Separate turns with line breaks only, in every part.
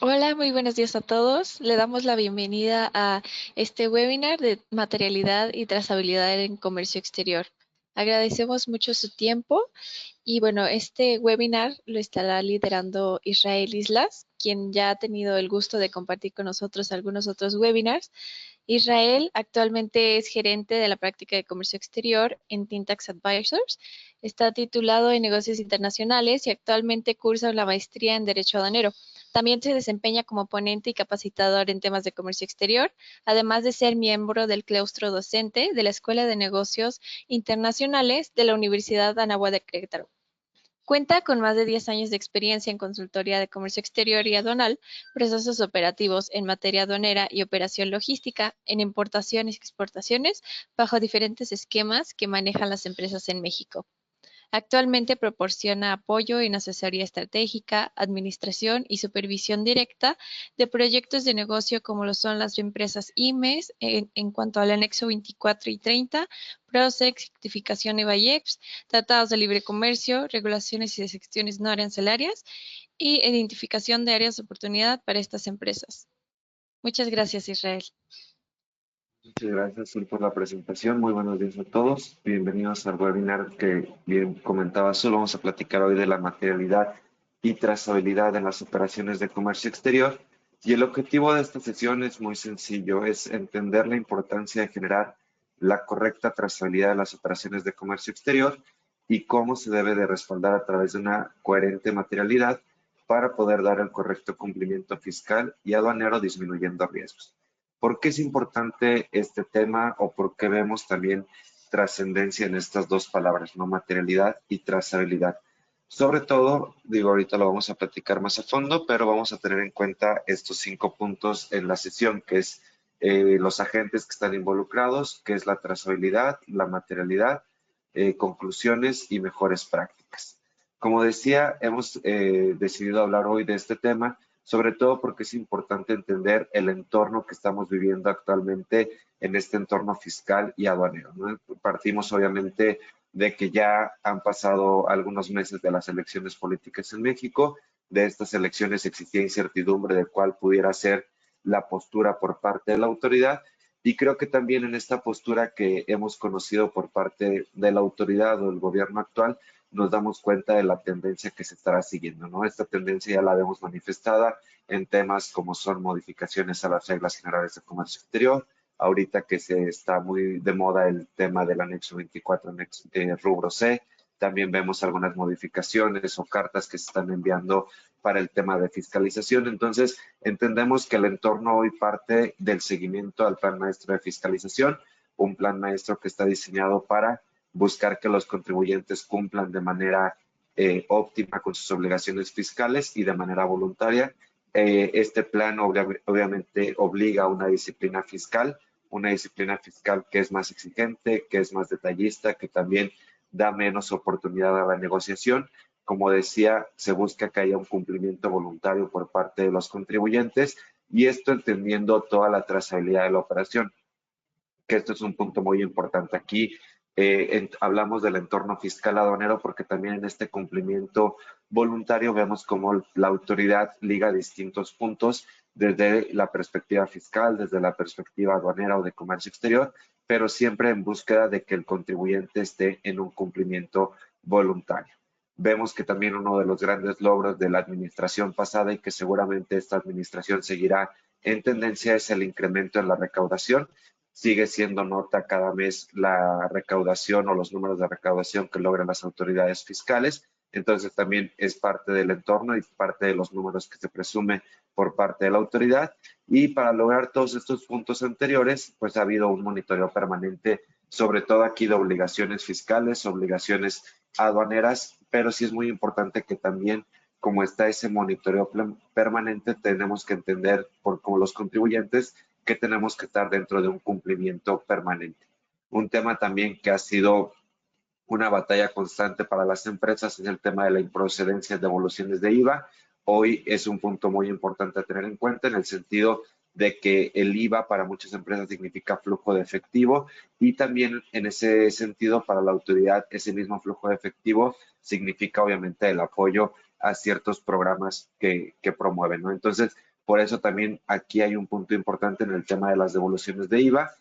Hola, muy buenos días a todos. Le damos la bienvenida a este webinar de materialidad y trazabilidad en comercio exterior. Agradecemos mucho su tiempo y bueno, este webinar lo estará liderando Israel Islas, quien ya ha tenido el gusto de compartir con nosotros algunos otros webinars. Israel actualmente es gerente de la práctica de comercio exterior en Tintax Advisors. Está titulado en negocios internacionales y actualmente cursa la maestría en Derecho Aduanero. También se desempeña como ponente y capacitador en temas de comercio exterior, además de ser miembro del claustro docente de la Escuela de Negocios Internacionales de la Universidad Anáhuac de Querétaro. Cuenta con más de 10 años de experiencia en consultoría de comercio exterior y aduanal, procesos operativos en materia aduanera y operación logística en importaciones y exportaciones bajo diferentes esquemas que manejan las empresas en México. Actualmente proporciona apoyo en asesoría estratégica, administración y supervisión directa de proyectos de negocio como lo son las empresas IMES en cuanto al anexo 24 y 30, PROSEC, certificación EVA-IEPS, tratados de libre comercio, regulaciones y excepciones no arancelarias y identificación de áreas de oportunidad para estas empresas. Muchas gracias, Israel.
Muchas gracias, Sul, por la presentación. Muy buenos días a todos. Bienvenidos al webinar que bien comentaba Sul. Vamos a platicar hoy de la materialidad y trazabilidad en las operaciones de comercio exterior. Y el objetivo de esta sesión es muy sencillo, es entender la importancia de generar la correcta trazabilidad de las operaciones de comercio exterior y cómo se debe de respaldar a través de una coherente materialidad para poder dar el correcto cumplimiento fiscal y aduanero disminuyendo riesgos. ¿Por qué es importante este tema o por qué vemos también trascendencia en estas dos palabras, no materialidad y trazabilidad? Sobre todo, digo, ahorita lo vamos a platicar más a fondo, pero vamos a tener en cuenta estos 5 puntos en la sesión, que es los agentes que están involucrados, que es la trazabilidad, la materialidad, conclusiones y mejores prácticas. Como decía, hemos decidido hablar hoy de este tema sobre todo porque es importante entender el entorno que estamos viviendo actualmente en este entorno fiscal y aduanero, ¿no? Partimos obviamente de que ya han pasado algunos meses de las elecciones políticas en México. De estas elecciones existía incertidumbre de cuál pudiera ser la postura por parte de la autoridad y creo que también en esta postura que hemos conocido por parte de la autoridad o del gobierno actual, nos damos cuenta de la tendencia que se estará siguiendo, ¿no? Esta tendencia ya la vemos manifestada en temas como son modificaciones a las reglas generales de comercio exterior, ahorita que se está muy de moda el tema del anexo 24, rubro C, también vemos algunas modificaciones o cartas que se están enviando para el tema de fiscalización. Entonces, entendemos que el entorno hoy parte del seguimiento al plan maestro de fiscalización, un plan maestro que está diseñado para buscar que los contribuyentes cumplan de manera óptima con sus obligaciones fiscales y de manera voluntaria. Este plan obviamente obliga a una disciplina fiscal que es más exigente, que es más detallista, que también da menos oportunidad a la negociación. Como decía, se busca que haya un cumplimiento voluntario por parte de los contribuyentes y esto entendiendo toda la trazabilidad de la operación, que esto es un punto muy importante. Aquí hablamos del entorno fiscal aduanero porque también en este cumplimiento voluntario vemos cómo la autoridad liga distintos puntos desde la perspectiva fiscal, desde la perspectiva aduanera o de comercio exterior, pero siempre en búsqueda de que el contribuyente esté en un cumplimiento voluntario. Vemos que también uno de los grandes logros de la administración pasada y que seguramente esta administración seguirá en tendencia es el incremento en la recaudación. Sigue siendo nota cada mes la recaudación o los números de recaudación que logran las autoridades fiscales. Entonces también es parte del entorno y parte de los números que se presume por parte de la autoridad. Y para lograr todos estos puntos anteriores, pues ha habido un monitoreo permanente, sobre todo aquí de obligaciones fiscales, obligaciones aduaneras, pero sí es muy importante que también como está ese monitoreo permanente, tenemos que entender como los contribuyentes que tenemos que estar dentro de un cumplimiento permanente. Un tema también que ha sido una batalla constante para las empresas es el tema de la improcedencia de devoluciones de IVA. Hoy es un punto muy importante a tener en cuenta en el sentido de que el IVA para muchas empresas significa flujo de efectivo y también en ese sentido para la autoridad ese mismo flujo de efectivo significa obviamente el apoyo a ciertos programas que promueven, ¿no? Entonces, Por eso también aquí hay un punto importante en el tema de las devoluciones de IVA.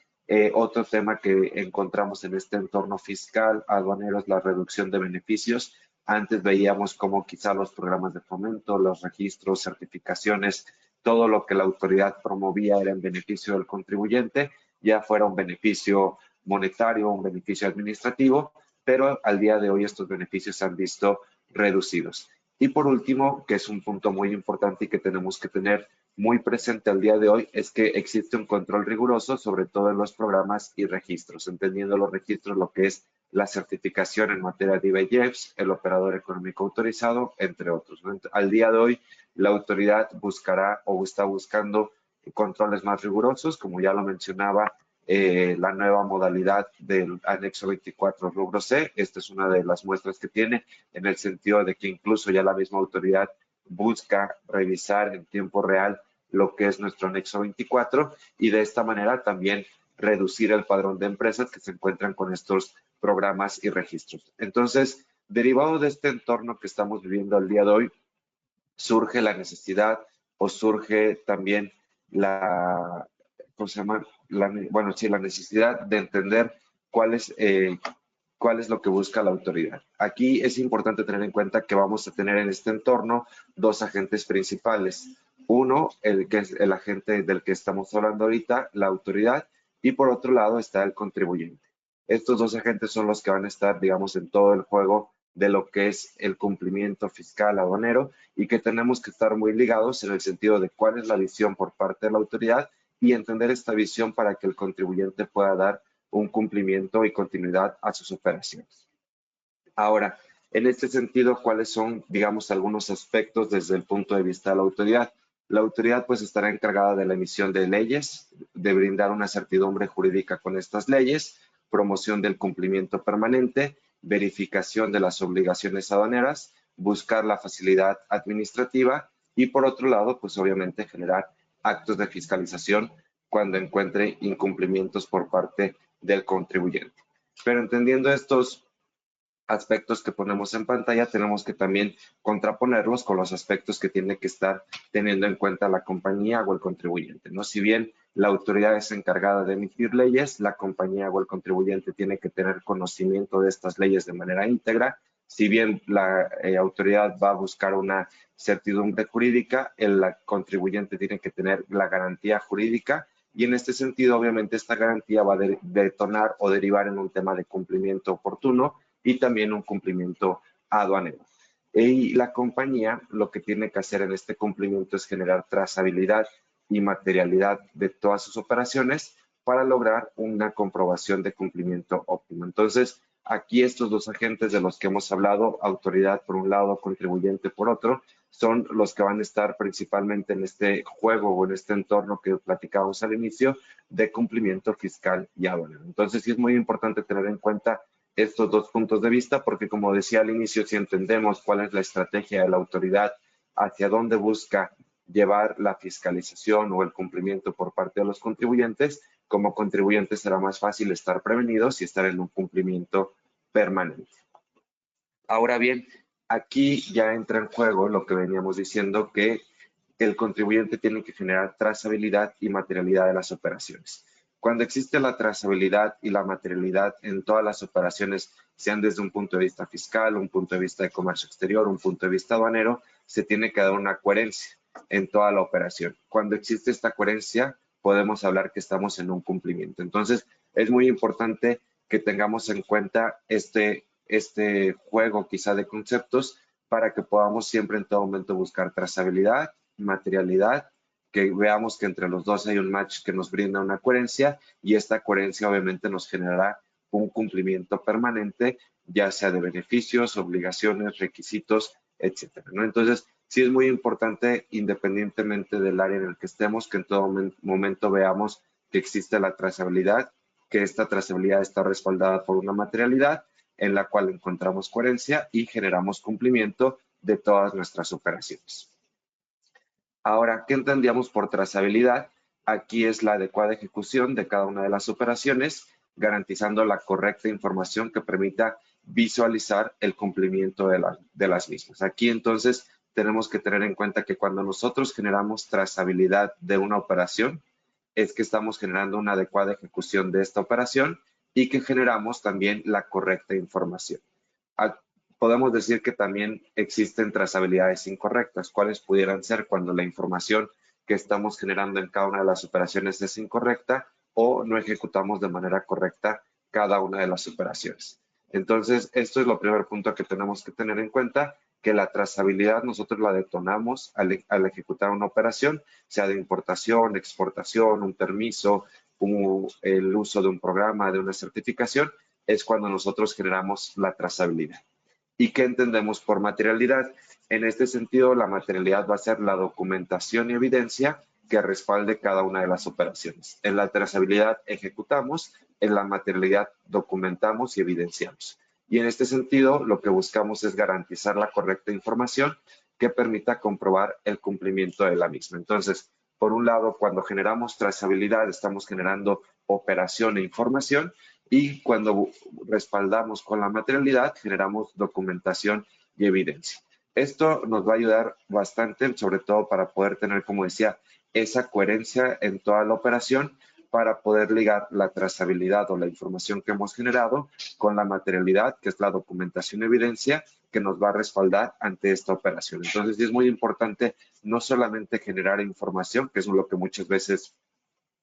Otro tema que encontramos en este entorno fiscal aduanero es la reducción de beneficios. Antes veíamos cómo quizá los programas de fomento, los registros, certificaciones, todo lo que la autoridad promovía era en beneficio del contribuyente, ya fuera un beneficio monetario, un beneficio administrativo, pero al día de hoy estos beneficios se han visto reducidos. Y por último, que es un punto muy importante y que tenemos que tener muy presente al día de hoy, es que existe un control riguroso, sobre todo en los programas y registros, entendiendo los registros lo que es la certificación en materia de IVA y IEPS, el operador económico autorizado, entre otros, ¿no? Al día de hoy, la autoridad buscará o está buscando controles más rigurosos, como ya lo mencionaba, la nueva modalidad del anexo 24 rubro C. Esta es una de las muestras que tiene, en el sentido de que incluso ya la misma autoridad busca revisar en tiempo real lo que es nuestro anexo 24 y de esta manera también reducir el padrón de empresas que se encuentran con estos programas y registros. Entonces, derivado de este entorno que estamos viviendo al día de hoy, surge la necesidad o surge también la, ¿cómo se llama? Bueno, sí, la necesidad de entender cuál es, cuál es lo que busca la autoridad. Aquí es importante tener en cuenta que vamos a tener en este entorno dos agentes principales. Uno, el que es el agente del que estamos hablando ahorita, la autoridad, y por otro lado está el contribuyente. Estos dos agentes son los que van a estar, digamos, en todo el juego de lo que es el cumplimiento fiscal aduanero y que tenemos que estar muy ligados en el sentido de cuál es la visión por parte de la autoridad y entender esta visión para que el contribuyente pueda dar un cumplimiento y continuidad a sus operaciones. Ahora, en este sentido, ¿cuáles son, digamos, algunos aspectos desde el punto de vista de la autoridad? La autoridad pues estará encargada de la emisión de leyes, de brindar una certidumbre jurídica con estas leyes, promoción del cumplimiento permanente, verificación de las obligaciones aduaneras, buscar la facilidad administrativa y por otro lado, pues obviamente generar actos de fiscalización cuando encuentre incumplimientos por parte del contribuyente. Pero entendiendo estos aspectos que ponemos en pantalla, tenemos que también contraponerlos con los aspectos que tiene que estar teniendo en cuenta la compañía o el contribuyente, ¿no? Si bien la autoridad es encargada de emitir leyes, la compañía o el contribuyente tiene que tener conocimiento de estas leyes de manera íntegra. Si bien la autoridad va a buscar una certidumbre jurídica, el contribuyente tiene que tener la garantía jurídica y en este sentido, obviamente, esta garantía va a detonar o derivar en un tema de cumplimiento oportuno y también un cumplimiento aduanero. Y la compañía lo que tiene que hacer en este cumplimiento es generar trazabilidad y materialidad de todas sus operaciones para lograr una comprobación de cumplimiento óptimo. Entonces, aquí estos dos agentes de los que hemos hablado, autoridad por un lado, contribuyente por otro, son los que van a estar principalmente en este juego o en este entorno que platicábamos al inicio de cumplimiento fiscal y aduanero. Entonces, sí es muy importante tener en cuenta estos dos puntos de vista, porque como decía al inicio, si entendemos cuál es la estrategia de la autoridad, hacia dónde busca llevar la fiscalización o el cumplimiento por parte de los contribuyentes, como contribuyentes será más fácil estar prevenidos y estar en un cumplimiento permanente. Ahora bien, aquí ya entra en juego lo que veníamos diciendo, que el contribuyente tiene que generar trazabilidad y materialidad de las operaciones. Cuando existe la trazabilidad y la materialidad en todas las operaciones, sean desde un punto de vista fiscal, un punto de vista de comercio exterior, un punto de vista aduanero, se tiene que dar una coherencia en toda la operación. Cuando existe esta coherencia, podemos hablar que estamos en un cumplimiento. Entonces, es muy importante que tengamos en cuenta este juego quizá de conceptos para que podamos siempre en todo momento buscar trazabilidad, materialidad, que veamos que entre los dos hay un match que nos brinda una coherencia y esta coherencia obviamente nos generará un cumplimiento permanente, ya sea de beneficios, obligaciones, requisitos, etcétera, ¿no? Entonces, sí es muy importante, independientemente del área en el que estemos, que en todo momento veamos que existe la trazabilidad, que esta trazabilidad está respaldada por una materialidad en la cual encontramos coherencia y generamos cumplimiento de todas nuestras operaciones. Ahora, ¿qué entendíamos por trazabilidad? Aquí es la adecuada ejecución de cada una de las operaciones, garantizando la correcta información que permita visualizar el cumplimiento de las mismas. Aquí entonces tenemos que tener en cuenta que cuando nosotros generamos trazabilidad de una operación, es que estamos generando una adecuada ejecución de esta operación y que generamos también la correcta información. Podemos decir que también existen trazabilidades incorrectas. ¿Cuáles pudieran ser? Cuando la información que estamos generando en cada una de las operaciones es incorrecta o no ejecutamos de manera correcta cada una de las operaciones. Entonces, esto es lo primer punto que tenemos que tener en cuenta, que la trazabilidad nosotros la detonamos al ejecutar una operación, sea de importación, exportación, un permiso, el uso de un programa, de una certificación, es cuando nosotros generamos la trazabilidad. ¿Y qué entendemos por materialidad? En este sentido, la materialidad va a ser la documentación y evidencia que respalde cada una de las operaciones. En la trazabilidad ejecutamos, en la materialidad documentamos y evidenciamos. Y en este sentido, lo que buscamos es garantizar la correcta información que permita comprobar el cumplimiento de la misma. Entonces, por un lado, cuando generamos trazabilidad, estamos generando operación e información, y cuando respaldamos con la materialidad, generamos documentación y evidencia. Esto nos va a ayudar bastante, sobre todo para poder tener, como decía, esa coherencia en toda la operación, para poder ligar la trazabilidad o la información que hemos generado con la materialidad, que es la documentación y evidencia que nos va a respaldar ante esta operación. Entonces, sí es muy importante no solamente generar información, que es lo que muchas veces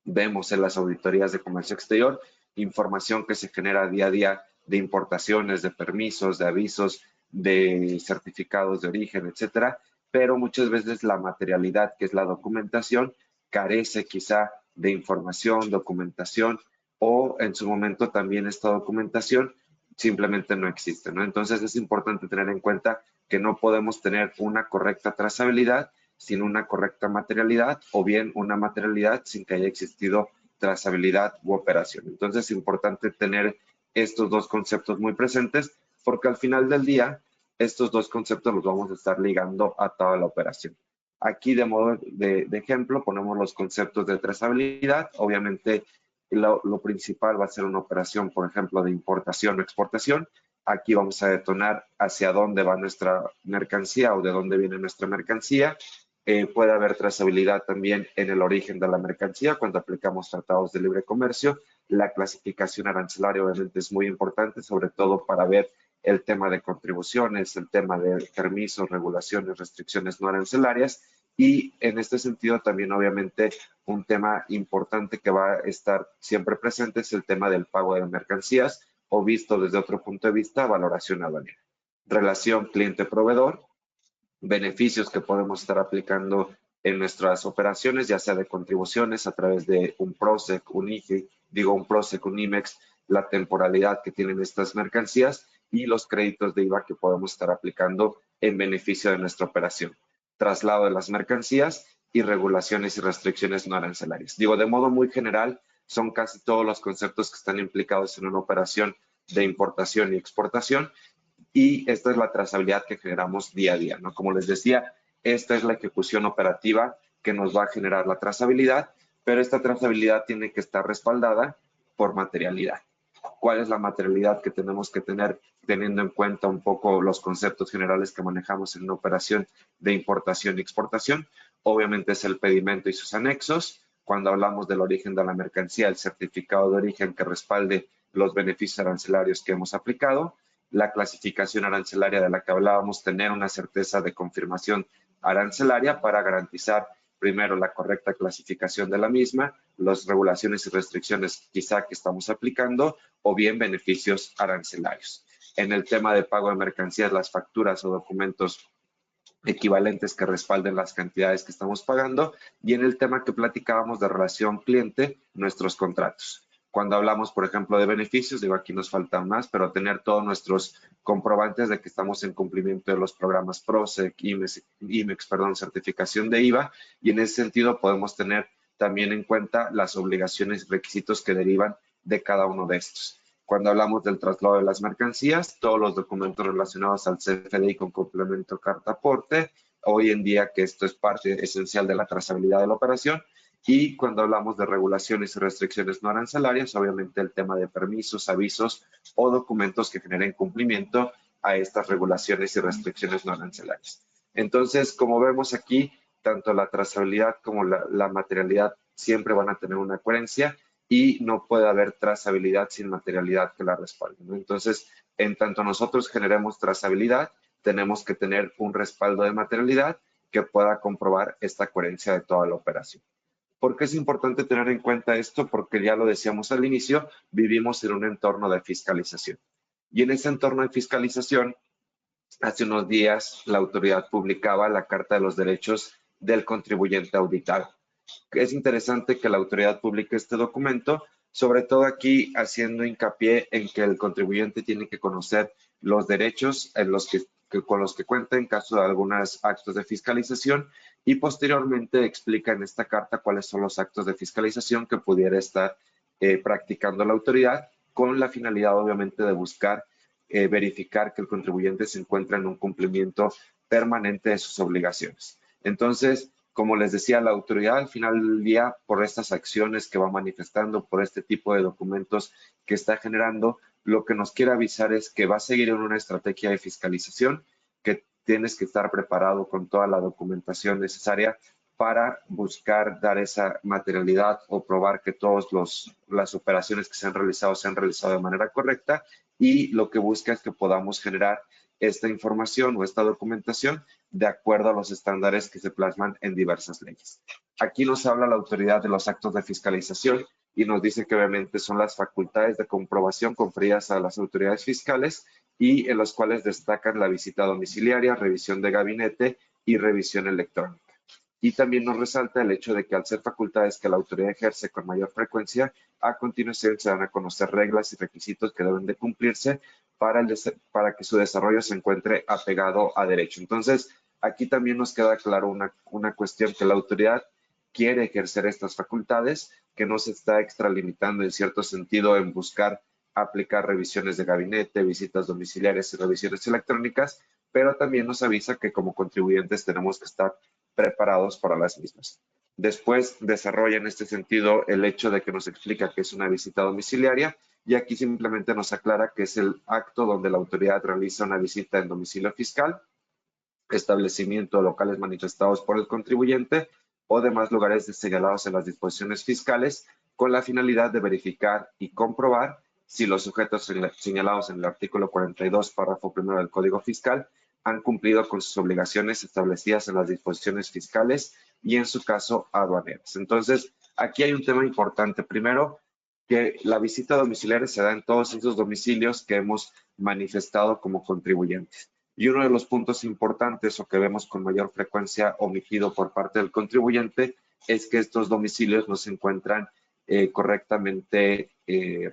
vemos en las auditorías de comercio exterior, información que se genera día a día de importaciones, de permisos, de avisos, de certificados de origen, etcétera, pero muchas veces la materialidad, que es la documentación, carece quizá de información, documentación, o en su momento también esta documentación simplemente no existe, ¿no? Entonces es importante tener en cuenta que no podemos tener una correcta trazabilidad sin una correcta materialidad, o bien una materialidad sin que haya existido trazabilidad u operación. Entonces es importante tener estos dos conceptos muy presentes, porque al final del día estos dos conceptos los vamos a estar ligando a toda la operación. Aquí de modo de ejemplo ponemos los conceptos de trazabilidad. Obviamente lo principal va a ser una operación, por ejemplo, de importación o exportación. Aquí vamos a detonar hacia dónde va nuestra mercancía o de dónde viene nuestra mercancía. Puede haber trazabilidad también en el origen de la mercancía cuando aplicamos tratados de libre comercio. La clasificación arancelaria obviamente es muy importante, sobre todo para ver el tema de contribuciones, el tema de permisos, regulaciones, restricciones no arancelarias. Y en este sentido también obviamente un tema importante que va a estar siempre presente es el tema del pago de mercancías, o visto desde otro punto de vista, valoración aduanera. Relación cliente-proveedor, beneficios que podemos estar aplicando en nuestras operaciones, ya sea de contribuciones a través de un PROSEC, un IGI, un PROSEC, un IMEX, la temporalidad que tienen estas mercancías y los créditos de IVA que podemos estar aplicando en beneficio de nuestra operación. Traslado de las mercancías y regulaciones y restricciones no arancelarias. De modo muy general, son casi todos los conceptos que están implicados en una operación de importación y exportación, y esta es la trazabilidad que generamos día a día, ¿no? Como les decía, esta es la ejecución operativa que nos va a generar la trazabilidad, pero esta trazabilidad tiene que estar respaldada por materialidad. ¿Cuál es la materialidad que tenemos que tener teniendo en cuenta un poco los conceptos generales que manejamos en una operación de importación y exportación? Obviamente es el pedimento y sus anexos. Cuando hablamos del origen de la mercancía, el certificado de origen que respalde los beneficios arancelarios que hemos aplicado. La clasificación arancelaria de la que hablábamos, tener una certeza de confirmación arancelaria para garantizar primero la correcta clasificación de la misma, las regulaciones y restricciones quizá que estamos aplicando, o bien beneficios arancelarios. En el tema de pago de mercancías, las facturas o documentos equivalentes que respalden las cantidades que estamos pagando, y en el tema que platicábamos de relación cliente, nuestros contratos. Cuando hablamos, por ejemplo, de beneficios, aquí nos faltan más, pero tener todos nuestros comprobantes de que estamos en cumplimiento de los programas PROSEC, IMEX, certificación de IVA, y en ese sentido podemos tener también en cuenta las obligaciones y requisitos que derivan de cada uno de estos. Cuando hablamos del traslado de las mercancías, todos los documentos relacionados al CFDI con complemento carta aporte, hoy en día que esto es parte esencial de la trazabilidad de la operación. Y cuando hablamos de regulaciones y restricciones no arancelarias, obviamente el tema de permisos, avisos o documentos que generen cumplimiento a estas regulaciones y restricciones no arancelarias. Entonces, como vemos aquí, tanto la trazabilidad como la materialidad siempre van a tener una coherencia y no puede haber trazabilidad sin materialidad que la respalde, ¿no? Entonces, en tanto nosotros generemos trazabilidad, tenemos que tener un respaldo de materialidad que pueda comprobar esta coherencia de toda la operación. ¿Por qué es importante tener en cuenta esto? Porque ya lo decíamos al inicio, vivimos en un entorno de fiscalización. Y en ese entorno de fiscalización, hace unos días la autoridad publicaba la Carta de los Derechos del Contribuyente Auditado. Es interesante que la autoridad publique este documento, sobre todo aquí haciendo hincapié en que el contribuyente tiene que conocer los derechos con los que cuenta en caso de algunos actos de fiscalización y posteriormente explica en esta carta cuáles son los actos de fiscalización que pudiera estar practicando la autoridad con la finalidad obviamente de buscar verificar que el contribuyente se encuentra en un cumplimiento permanente de sus obligaciones. Entonces, como les decía, la autoridad al final del día, por estas acciones que va manifestando, por este tipo de documentos que está generando, lo que nos quiere avisar es que va a seguir en una estrategia de fiscalización, que tienes que estar preparado con toda la documentación necesaria para buscar dar esa materialidad o probar que todas las operaciones que se han realizado de manera correcta y lo que busca es que podamos generar esta información o esta documentación de acuerdo a los estándares que se plasman en diversas leyes. Aquí nos habla la autoridad de los actos de fiscalización y nos dice que obviamente son las facultades de comprobación conferidas a las autoridades fiscales y en los cuales destacan la visita domiciliaria, revisión de gabinete y revisión electrónica. Y también nos resalta el hecho de que al ser facultades que la autoridad ejerce con mayor frecuencia, a continuación se dan a conocer reglas y requisitos que deben de cumplirse para que su desarrollo se encuentre apegado a derecho. Entonces, aquí también nos queda claro una cuestión que la autoridad quiere ejercer estas facultades, que no se está extralimitando en cierto sentido en buscar aplicar revisiones de gabinete, visitas domiciliarias y revisiones electrónicas, pero también nos avisa que como contribuyentes tenemos que estar preparados para las mismas. Después desarrolla en este sentido el hecho de que nos explica que es una visita domiciliaria y aquí simplemente nos aclara que es el acto donde la autoridad realiza una visita en domicilio fiscal, establecimiento o locales manifestados por el contribuyente o demás lugares señalados en las disposiciones fiscales con la finalidad de verificar y comprobar si los sujetos señalados en el artículo 42, párrafo primero del Código Fiscal han cumplido con sus obligaciones establecidas en las disposiciones fiscales y en su caso aduaneras. Entonces, aquí hay un tema importante. Primero, que la visita domiciliaria se da en todos esos domicilios que hemos manifestado como contribuyentes. Y uno de los puntos importantes o que vemos con mayor frecuencia omitido por parte del contribuyente es que estos domicilios no se encuentran correctamente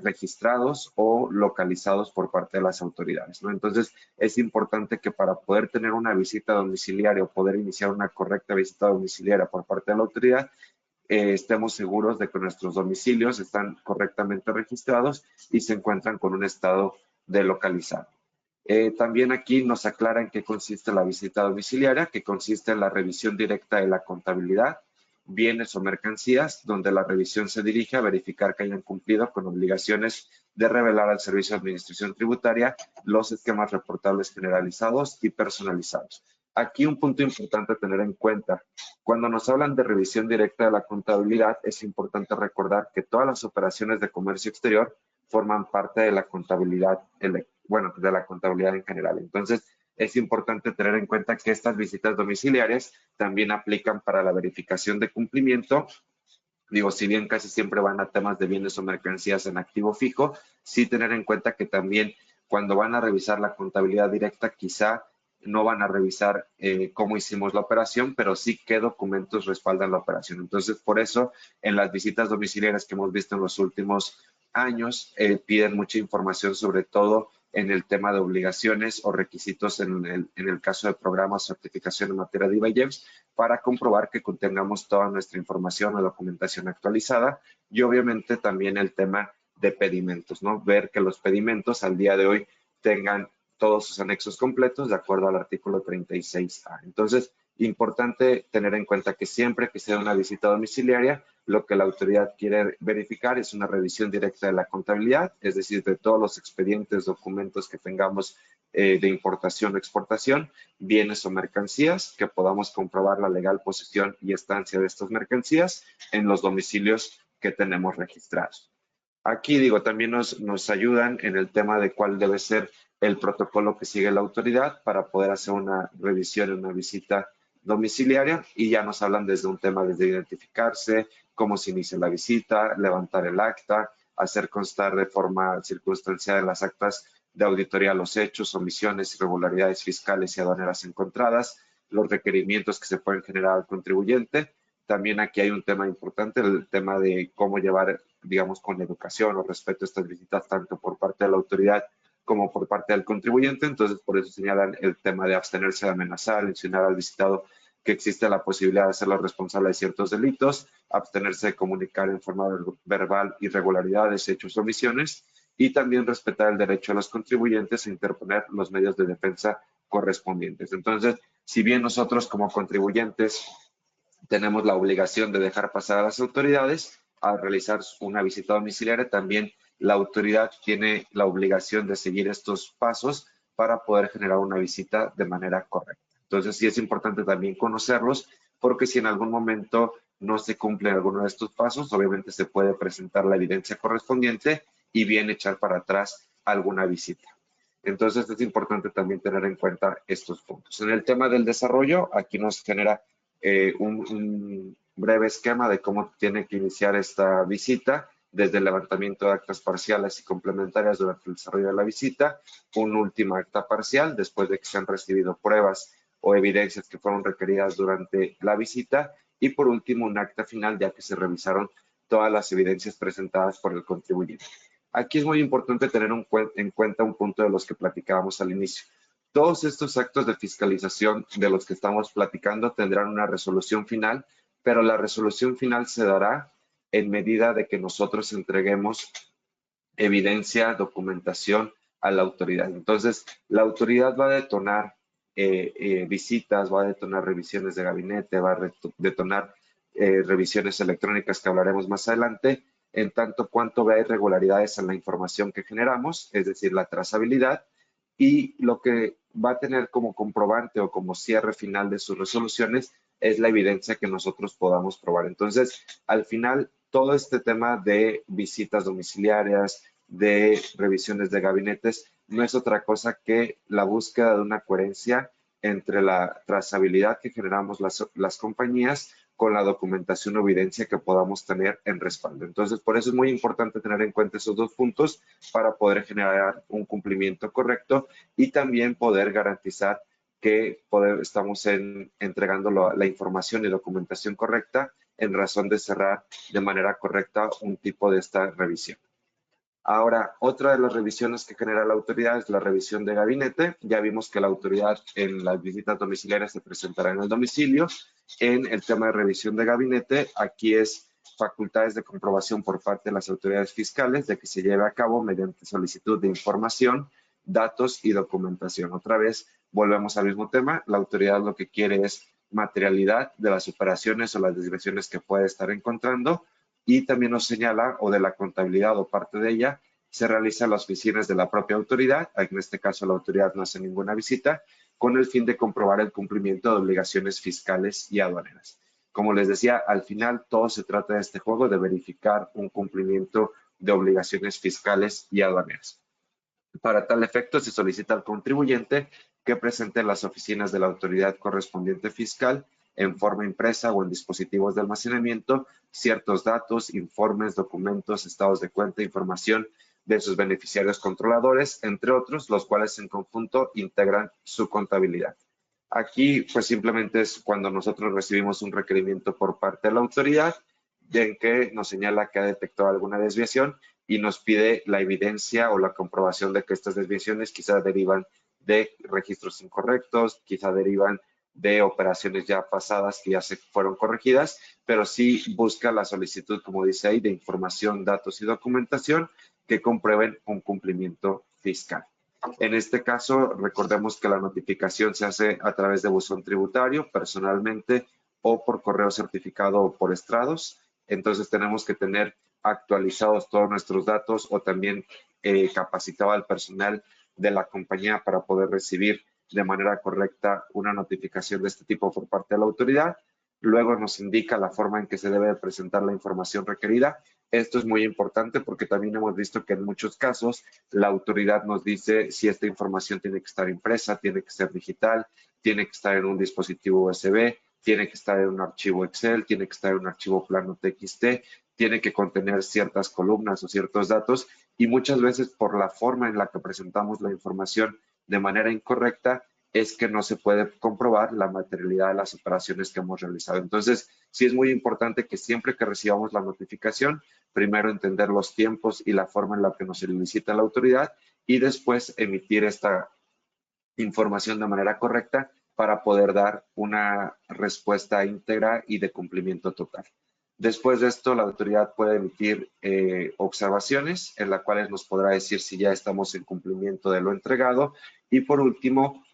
registrados o localizados por parte de las autoridades, ¿no? Entonces, es importante que para poder tener una visita domiciliaria o poder iniciar una correcta visita domiciliaria por parte de la autoridad, estemos seguros de que nuestros domicilios están correctamente registrados y se encuentran con un estado de localizado. También aquí nos aclaran qué consiste la visita domiciliaria, que consiste en la revisión directa de la contabilidad, bienes o mercancías, donde la revisión se dirige a verificar que hayan cumplido con obligaciones de revelar al Servicio de Administración Tributaria los esquemas reportables generalizados y personalizados. Aquí un punto importante a tener en cuenta. Cuando nos hablan de revisión directa de la contabilidad, es importante recordar que todas las operaciones de comercio exterior forman parte de la contabilidad, de la contabilidad en general. Entonces, es importante tener en cuenta que estas visitas domiciliarias también aplican para la verificación de cumplimiento. Digo, si bien casi siempre van a temas de bienes o mercancías en activo fijo, sí tener en cuenta que también cuando van a revisar la contabilidad directa, quizá no van a revisar cómo hicimos la operación, pero sí qué documentos respaldan la operación. Entonces, por eso, en las visitas domiciliarias que hemos visto en los últimos años, piden mucha información, sobre todo en el tema de obligaciones o requisitos en el caso de programas o certificación en materia de IVA y IEPS, para comprobar que contengamos toda nuestra información o documentación actualizada y obviamente también el tema de pedimentos, ¿no? Ver que los pedimentos al día de hoy tengan todos sus anexos completos de acuerdo al artículo 36A. Entonces, importante tener en cuenta que siempre que sea una visita domiciliaria, lo que la autoridad quiere verificar es una revisión directa de la contabilidad, es decir, de todos los expedientes, documentos que tengamos de importación o exportación, bienes o mercancías, que podamos comprobar la legal posesión y estancia de estas mercancías en los domicilios que tenemos registrados. Aquí digo, también nos ayudan en el tema de cuál debe ser el protocolo que sigue la autoridad para poder hacer una revisión en una visita domiciliaria, y ya nos hablan desde un tema desde identificarse, cómo se inicia la visita, levantar el acta, hacer constar de forma circunstancial en las actas de auditoría los hechos, omisiones, irregularidades fiscales y aduaneras encontradas, los requerimientos que se pueden generar al contribuyente. También aquí hay un tema importante, el tema de cómo llevar, digamos, con educación o respeto a estas visitas, tanto por parte de la autoridad como por parte del contribuyente. Entonces, por eso señalan el tema de abstenerse de amenazar, mencionar al visitado que existe la posibilidad de hacerlo responsable de ciertos delitos, abstenerse de comunicar en forma verbal irregularidades, hechos o omisiones, y también respetar el derecho de los contribuyentes a interponer los medios de defensa correspondientes. Entonces, si bien nosotros como contribuyentes tenemos la obligación de dejar pasar a las autoridades al realizar una visita domiciliaria, también la autoridad tiene la obligación de seguir estos pasos para poder generar una visita de manera correcta. Entonces, sí es importante también conocerlos, porque si en algún momento no se cumple alguno de estos pasos, obviamente se puede presentar la evidencia correspondiente y bien echar para atrás alguna visita. Entonces, es importante también tener en cuenta estos puntos. En el tema del desarrollo, aquí nos genera un breve esquema de cómo tiene que iniciar esta visita, desde el levantamiento de actas parciales y complementarias durante el desarrollo de la visita, un último acta parcial después de que se han recibido pruebas o evidencias que fueron requeridas durante la visita, y por último un acta final ya que se revisaron todas las evidencias presentadas por el contribuyente. Aquí es muy importante tener en cuenta un punto de los que platicábamos al inicio. Todos estos actos de fiscalización de los que estamos platicando tendrán una resolución final, pero la resolución final se dará en medida de que nosotros entreguemos evidencia, documentación a la autoridad. Entonces, la autoridad va a detonar visitas, va a detonar revisiones de gabinete, va a detonar revisiones electrónicas que hablaremos más adelante, en tanto cuanto vea irregularidades en la información que generamos, es decir, la trazabilidad, y lo que va a tener como comprobante o como cierre final de sus resoluciones es la evidencia que nosotros podamos probar. Entonces, al final, todo este tema de visitas domiciliarias, de revisiones de gabinetes, no es otra cosa que la búsqueda de una coherencia entre la trazabilidad que generamos las compañías con la documentación o evidencia que podamos tener en respaldo. Entonces, por eso es muy importante tener en cuenta esos dos puntos para poder generar un cumplimiento correcto y también poder garantizar que estamos entregando la información y documentación correcta en razón de cerrar de manera correcta un tipo de esta revisión. Ahora, otra de las revisiones que genera la autoridad es la revisión de gabinete. Ya vimos que la autoridad en las visitas domiciliarias se presentará en el domicilio. En el tema de revisión de gabinete, aquí es facultades de comprobación por parte de las autoridades fiscales de que se lleve a cabo mediante solicitud de información, datos y documentación. Otra vez, volvemos al mismo tema. La autoridad lo que quiere es materialidad de las operaciones o las desviaciones que puede estar encontrando, y también nos señala, o de la contabilidad o parte de ella, se realiza en las oficinas de la propia autoridad. En este caso, la autoridad no hace ninguna visita, con el fin de comprobar el cumplimiento de obligaciones fiscales y aduaneras. Como les decía, al final todo se trata de este juego de verificar un cumplimiento de obligaciones fiscales y aduaneras. Para tal efecto, se solicita al contribuyente que presente en las oficinas de la autoridad correspondiente fiscal, en forma impresa o en dispositivos de almacenamiento, ciertos datos, informes, documentos, estados de cuenta, información de sus beneficiarios controladores, entre otros, los cuales en conjunto integran su contabilidad. Aquí, pues simplemente es cuando nosotros recibimos un requerimiento por parte de la autoridad en que nos señala que ha detectado alguna desviación y nos pide la evidencia o la comprobación de que estas desviaciones quizá derivan de registros incorrectos, quizá derivan de operaciones ya pasadas que ya se fueron corregidas, pero sí busca la solicitud, como dice ahí, de información, datos y documentación que comprueben un cumplimiento fiscal. En este caso, recordemos que la notificación se hace a través de buzón tributario, personalmente o por correo certificado o por estrados. Entonces tenemos que tener actualizados todos nuestros datos o también capacitado al personal de la compañía para poder recibir de manera correcta una notificación de este tipo por parte de la autoridad. Luego nos indica la forma en que se debe presentar la información requerida. Esto es muy importante porque también hemos visto que en muchos casos la autoridad nos dice si esta información tiene que estar impresa, tiene que ser digital, tiene que estar en un dispositivo USB, tiene que estar en un archivo Excel, tiene que estar en un archivo plano TXT, tiene que contener ciertas columnas o ciertos datos y muchas veces por la forma en la que presentamos la información de manera incorrecta es que no se puede comprobar la materialidad de las operaciones que hemos realizado. Entonces, sí es muy importante que siempre que recibamos la notificación, primero entender los tiempos y la forma en la que nos solicita la autoridad y después emitir esta información de manera correcta para poder dar una respuesta íntegra y de cumplimiento total. Después de esto, la autoridad puede emitir observaciones en las cuales nos podrá decir si ya estamos en cumplimiento de lo entregado y por último,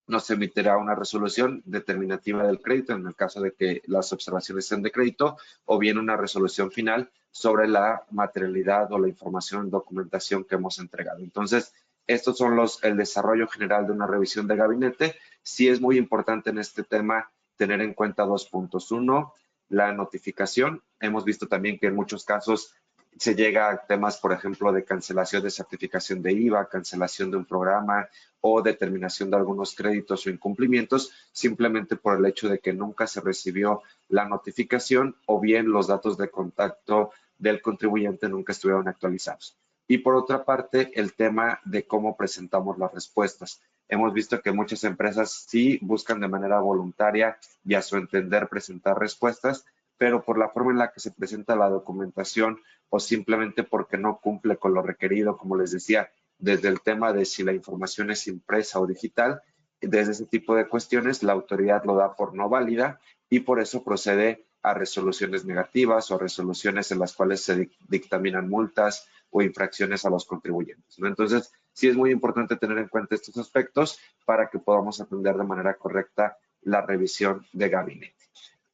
nos emitirá una resolución determinativa del crédito en el caso de que las observaciones sean de crédito o bien una resolución final sobre la materialidad o la información, documentación que hemos entregado. Entonces, estos son el desarrollo general de una revisión de gabinete. Sí es muy importante en este tema tener en cuenta 2 puntos. Uno, la notificación. Hemos visto también que en muchos casos se llega a temas, por ejemplo, de cancelación de certificación de IVA, cancelación de un programa o determinación de algunos créditos o incumplimientos, simplemente por el hecho de que nunca se recibió la notificación o bien los datos de contacto del contribuyente nunca estuvieron actualizados. Y por otra parte, el tema de cómo presentamos las respuestas. Hemos visto que muchas empresas sí buscan de manera voluntaria y a su entender presentar respuestas, pero por la forma en la que se presenta la documentación o simplemente porque no cumple con lo requerido, como les decía, desde el tema de si la información es impresa o digital, desde ese tipo de cuestiones la autoridad lo da por no válida y por eso procede a resoluciones negativas o resoluciones en las cuales se dictaminan multas o infracciones a los contribuyentes, ¿no? Entonces, sí es muy importante tener en cuenta estos aspectos para que podamos atender de manera correcta la revisión de gabinete.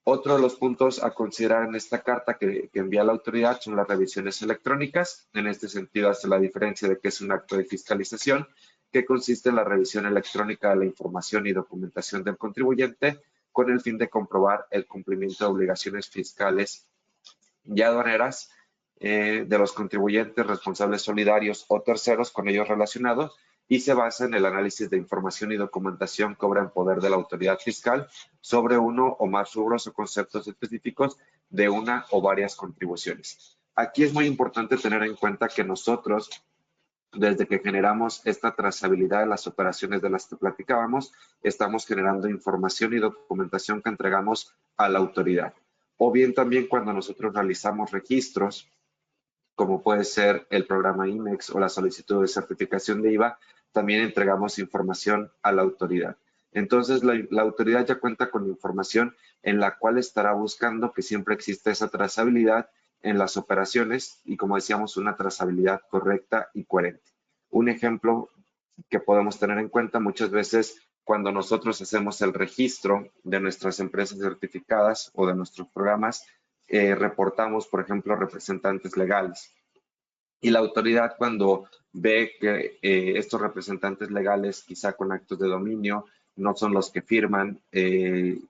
Otro de los puntos a considerar en esta carta que envía la autoridad son las revisiones electrónicas. En este sentido, hace la diferencia de que es un acto de fiscalización que consiste en la revisión electrónica de la información y documentación del contribuyente con el fin de comprobar el cumplimiento de obligaciones fiscales y aduaneras de los contribuyentes, responsables solidarios o terceros con ellos relacionados y se basa en el análisis de información y documentación que obra en poder de la autoridad fiscal sobre uno o más rubros o conceptos específicos de una o varias contribuciones. Aquí es muy importante tener en cuenta que nosotros, desde que generamos esta trazabilidad de las operaciones de las que platicábamos, estamos generando información y documentación que entregamos a la autoridad. O bien también cuando nosotros realizamos registros, como puede ser el programa IMEX o la solicitud de certificación de IVA, también entregamos información a la autoridad. Entonces, la autoridad ya cuenta con información en la cual estará buscando que siempre exista esa trazabilidad en las operaciones y, como decíamos, una trazabilidad correcta y coherente. Un ejemplo que podemos tener en cuenta muchas veces cuando nosotros hacemos el registro de nuestras empresas certificadas o de nuestros programas, reportamos, por ejemplo, representantes legales. Y la autoridad cuando ve que estos representantes legales, quizá con actos de dominio, no son los que firman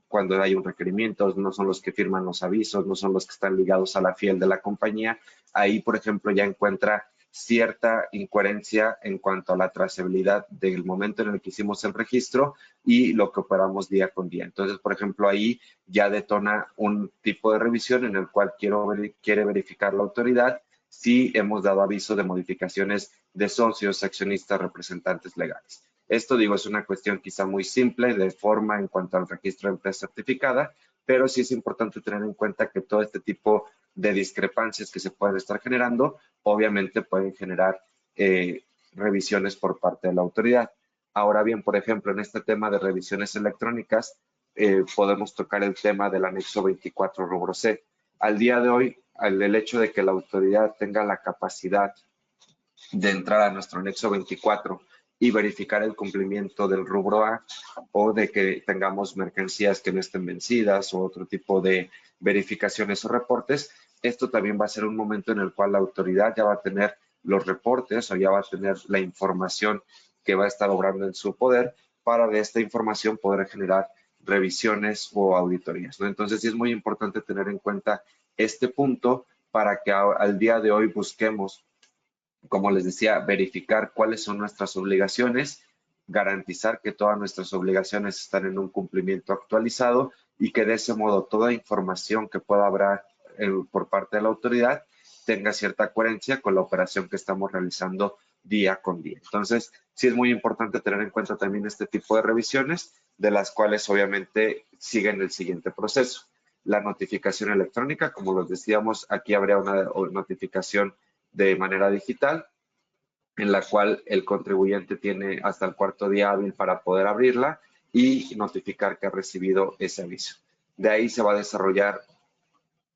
cuando hay un requerimiento, no son los que firman los avisos, no son los que están ligados a la fiel de la compañía, ahí, por ejemplo, ya encuentra cierta incoherencia en cuanto a la trazabilidad del momento en el que hicimos el registro y lo que operamos día con día. Entonces, por ejemplo, ahí ya detona un tipo de revisión en el cual quiere verificar la autoridad si hemos dado aviso de modificaciones de socios, accionistas, representantes legales. Esto, digo, es una cuestión quizá muy simple de forma en cuanto al registro de empresa certificada, pero sí es importante tener en cuenta que todo este tipo de discrepancias que se pueden estar generando, obviamente pueden generar revisiones por parte de la autoridad. Ahora bien, por ejemplo, en este tema de revisiones electrónicas, podemos tocar el tema del anexo 24 rubro C. Al día de hoy, el hecho de que la autoridad tenga la capacidad de entrar a nuestro anexo 24 y verificar el cumplimiento del rubro A o de que tengamos mercancías que no estén vencidas o otro tipo de verificaciones o reportes, esto también va a ser un momento en el cual la autoridad ya va a tener los reportes o ya va a tener la información que va a estar obrando en su poder para de esta información poder generar revisiones o auditorías, ¿no? Entonces sí es muy importante tener en cuenta este punto para que al día de hoy busquemos, como les decía, verificar cuáles son nuestras obligaciones, garantizar que todas nuestras obligaciones están en un cumplimiento actualizado y que de ese modo toda información que pueda haber por parte de la autoridad tenga cierta coherencia con la operación que estamos realizando día con día. Entonces, sí es muy importante tener en cuenta también este tipo de revisiones, de las cuales obviamente siguen el siguiente proceso. La notificación electrónica, como les decíamos, aquí habría una notificación de manera digital, en la cual el contribuyente tiene hasta el cuarto día hábil para poder abrirla y notificar que ha recibido ese aviso. De ahí se va a desarrollar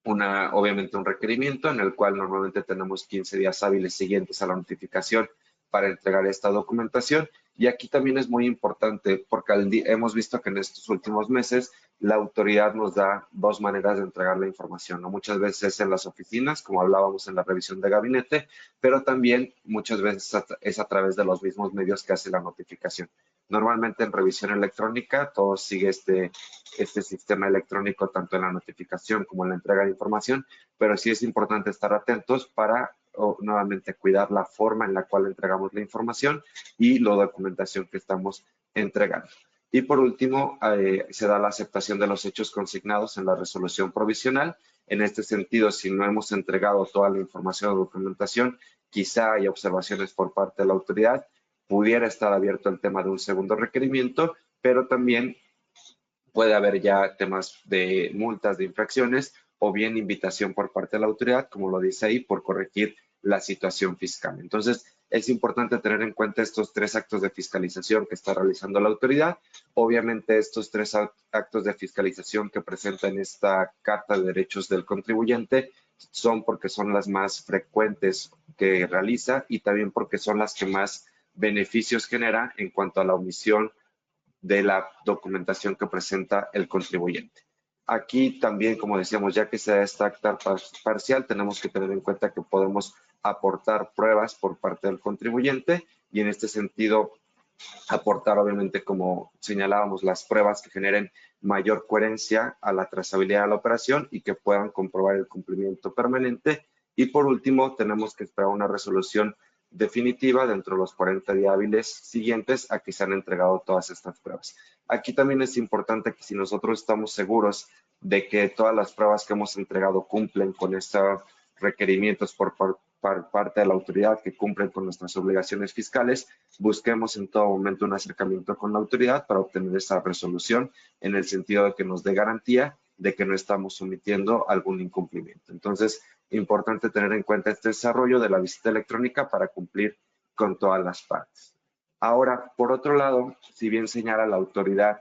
obviamente un requerimiento en el cual normalmente tenemos 15 días hábiles siguientes a la notificación para entregar esta documentación. Y aquí también es muy importante porque hemos visto que en estos últimos meses la autoridad nos da dos maneras de entregar la información, ¿no? Muchas veces en las oficinas, como hablábamos en la revisión de gabinete, pero también muchas veces es a través de los mismos medios que hace la notificación. Normalmente en revisión electrónica todo sigue este sistema electrónico tanto en la notificación como en la entrega de información, pero sí es importante estar atentos para nuevamente cuidar la forma en la cual entregamos la información y la documentación que estamos entregando. Y por último, se da la aceptación de los hechos consignados en la resolución provisional. En este sentido, si no hemos entregado toda la información o documentación, quizá haya observaciones por parte de la autoridad, pudiera estar abierto el tema de un segundo requerimiento, pero también puede haber ya temas de multas, de infracciones o bien invitación por parte de la autoridad, como lo dice ahí, por corregir la situación fiscal. Entonces, es importante tener en cuenta estos tres actos de fiscalización que está realizando la autoridad. Obviamente, estos tres actos de fiscalización que presentan esta Carta de Derechos del Contribuyente son porque son las más frecuentes que realiza y también porque son las que más beneficios genera en cuanto a la omisión de la documentación que presenta el contribuyente. Aquí también, como decíamos, ya que sea esta acta parcial, tenemos que tener en cuenta que podemos aportar pruebas por parte del contribuyente y en este sentido aportar, obviamente, como señalábamos, las pruebas que generen mayor coherencia a la trazabilidad de la operación y que puedan comprobar el cumplimiento permanente. Y por último, tenemos que esperar una resolución definitiva dentro de los 40 días hábiles siguientes a que se han entregado todas estas pruebas. Aquí también es importante que si nosotros estamos seguros de que todas las pruebas que hemos entregado cumplen con estos requerimientos por parte de la autoridad, que cumplen con nuestras obligaciones fiscales, busquemos en todo momento un acercamiento con la autoridad para obtener esa resolución en el sentido de que nos dé garantía de que no estamos omitiendo algún incumplimiento. Entonces, importante tener en cuenta este desarrollo de la visita electrónica para cumplir con todas las partes. Ahora, por otro lado, si bien señala la autoridad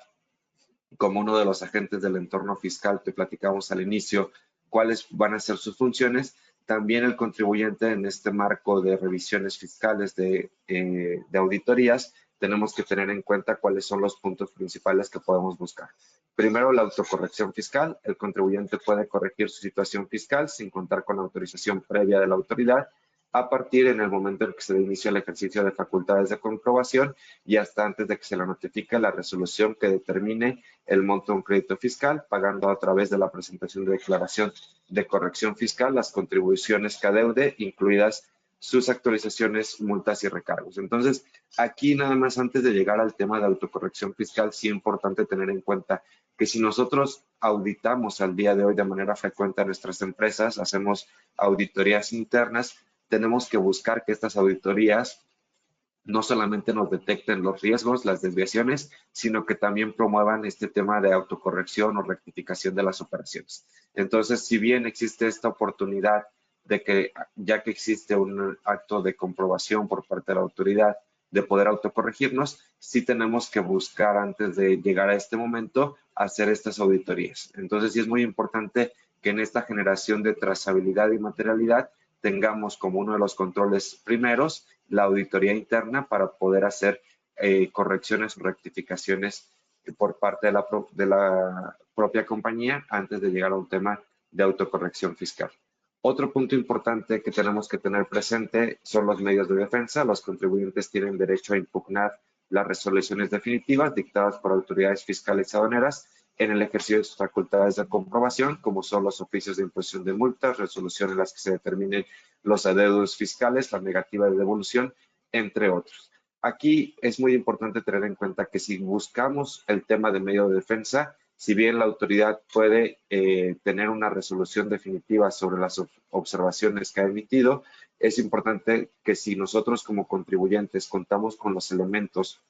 como uno de los agentes del entorno fiscal que platicamos al inicio, cuáles van a ser sus funciones, también el contribuyente en este marco de revisiones fiscales de auditorías, tenemos que tener en cuenta cuáles son los puntos principales que podemos buscar. Primero, la autocorrección fiscal. El contribuyente puede corregir su situación fiscal sin contar con la autorización previa de la autoridad a partir en el momento en que se inicia el ejercicio de facultades de comprobación y hasta antes de que se le notifique la resolución que determine el monto de un crédito fiscal, pagando a través de la presentación de declaración de corrección fiscal las contribuciones que adeude, incluidas sus actualizaciones, multas y recargos. Entonces, aquí nada más antes de llegar al tema de autocorrección fiscal, sí es importante tener en cuenta que si nosotros auditamos al día de hoy de manera frecuente a nuestras empresas, hacemos auditorías internas, tenemos que buscar que estas auditorías no solamente nos detecten los riesgos, las desviaciones, sino que también promuevan este tema de autocorrección o rectificación de las operaciones. Entonces, si bien existe esta oportunidad de que, ya que existe un acto de comprobación por parte de la autoridad de poder autocorregirnos, sí tenemos que buscar antes de llegar a este momento hacer estas auditorías. Entonces, sí es muy importante que en esta generación de trazabilidad y materialidad tengamos como uno de los controles primeros la auditoría interna para poder hacer correcciones o rectificaciones por parte de la propia compañía antes de llegar a un tema de autocorrección fiscal. Otro punto importante que tenemos que tener presente son los medios de defensa. Los contribuyentes tienen derecho a impugnar las resoluciones definitivas dictadas por autoridades fiscales y aduaneras en el ejercicio de sus facultades de comprobación, como son los oficios de imposición de multas, resoluciones en las que se determinen los adeudos fiscales, la negativa de devolución, entre otros. Aquí es muy importante tener en cuenta que si buscamos el tema de medio de defensa, si bien la autoridad puede tener una resolución definitiva sobre las observaciones que ha emitido, es importante que si nosotros como contribuyentes contamos con los elementos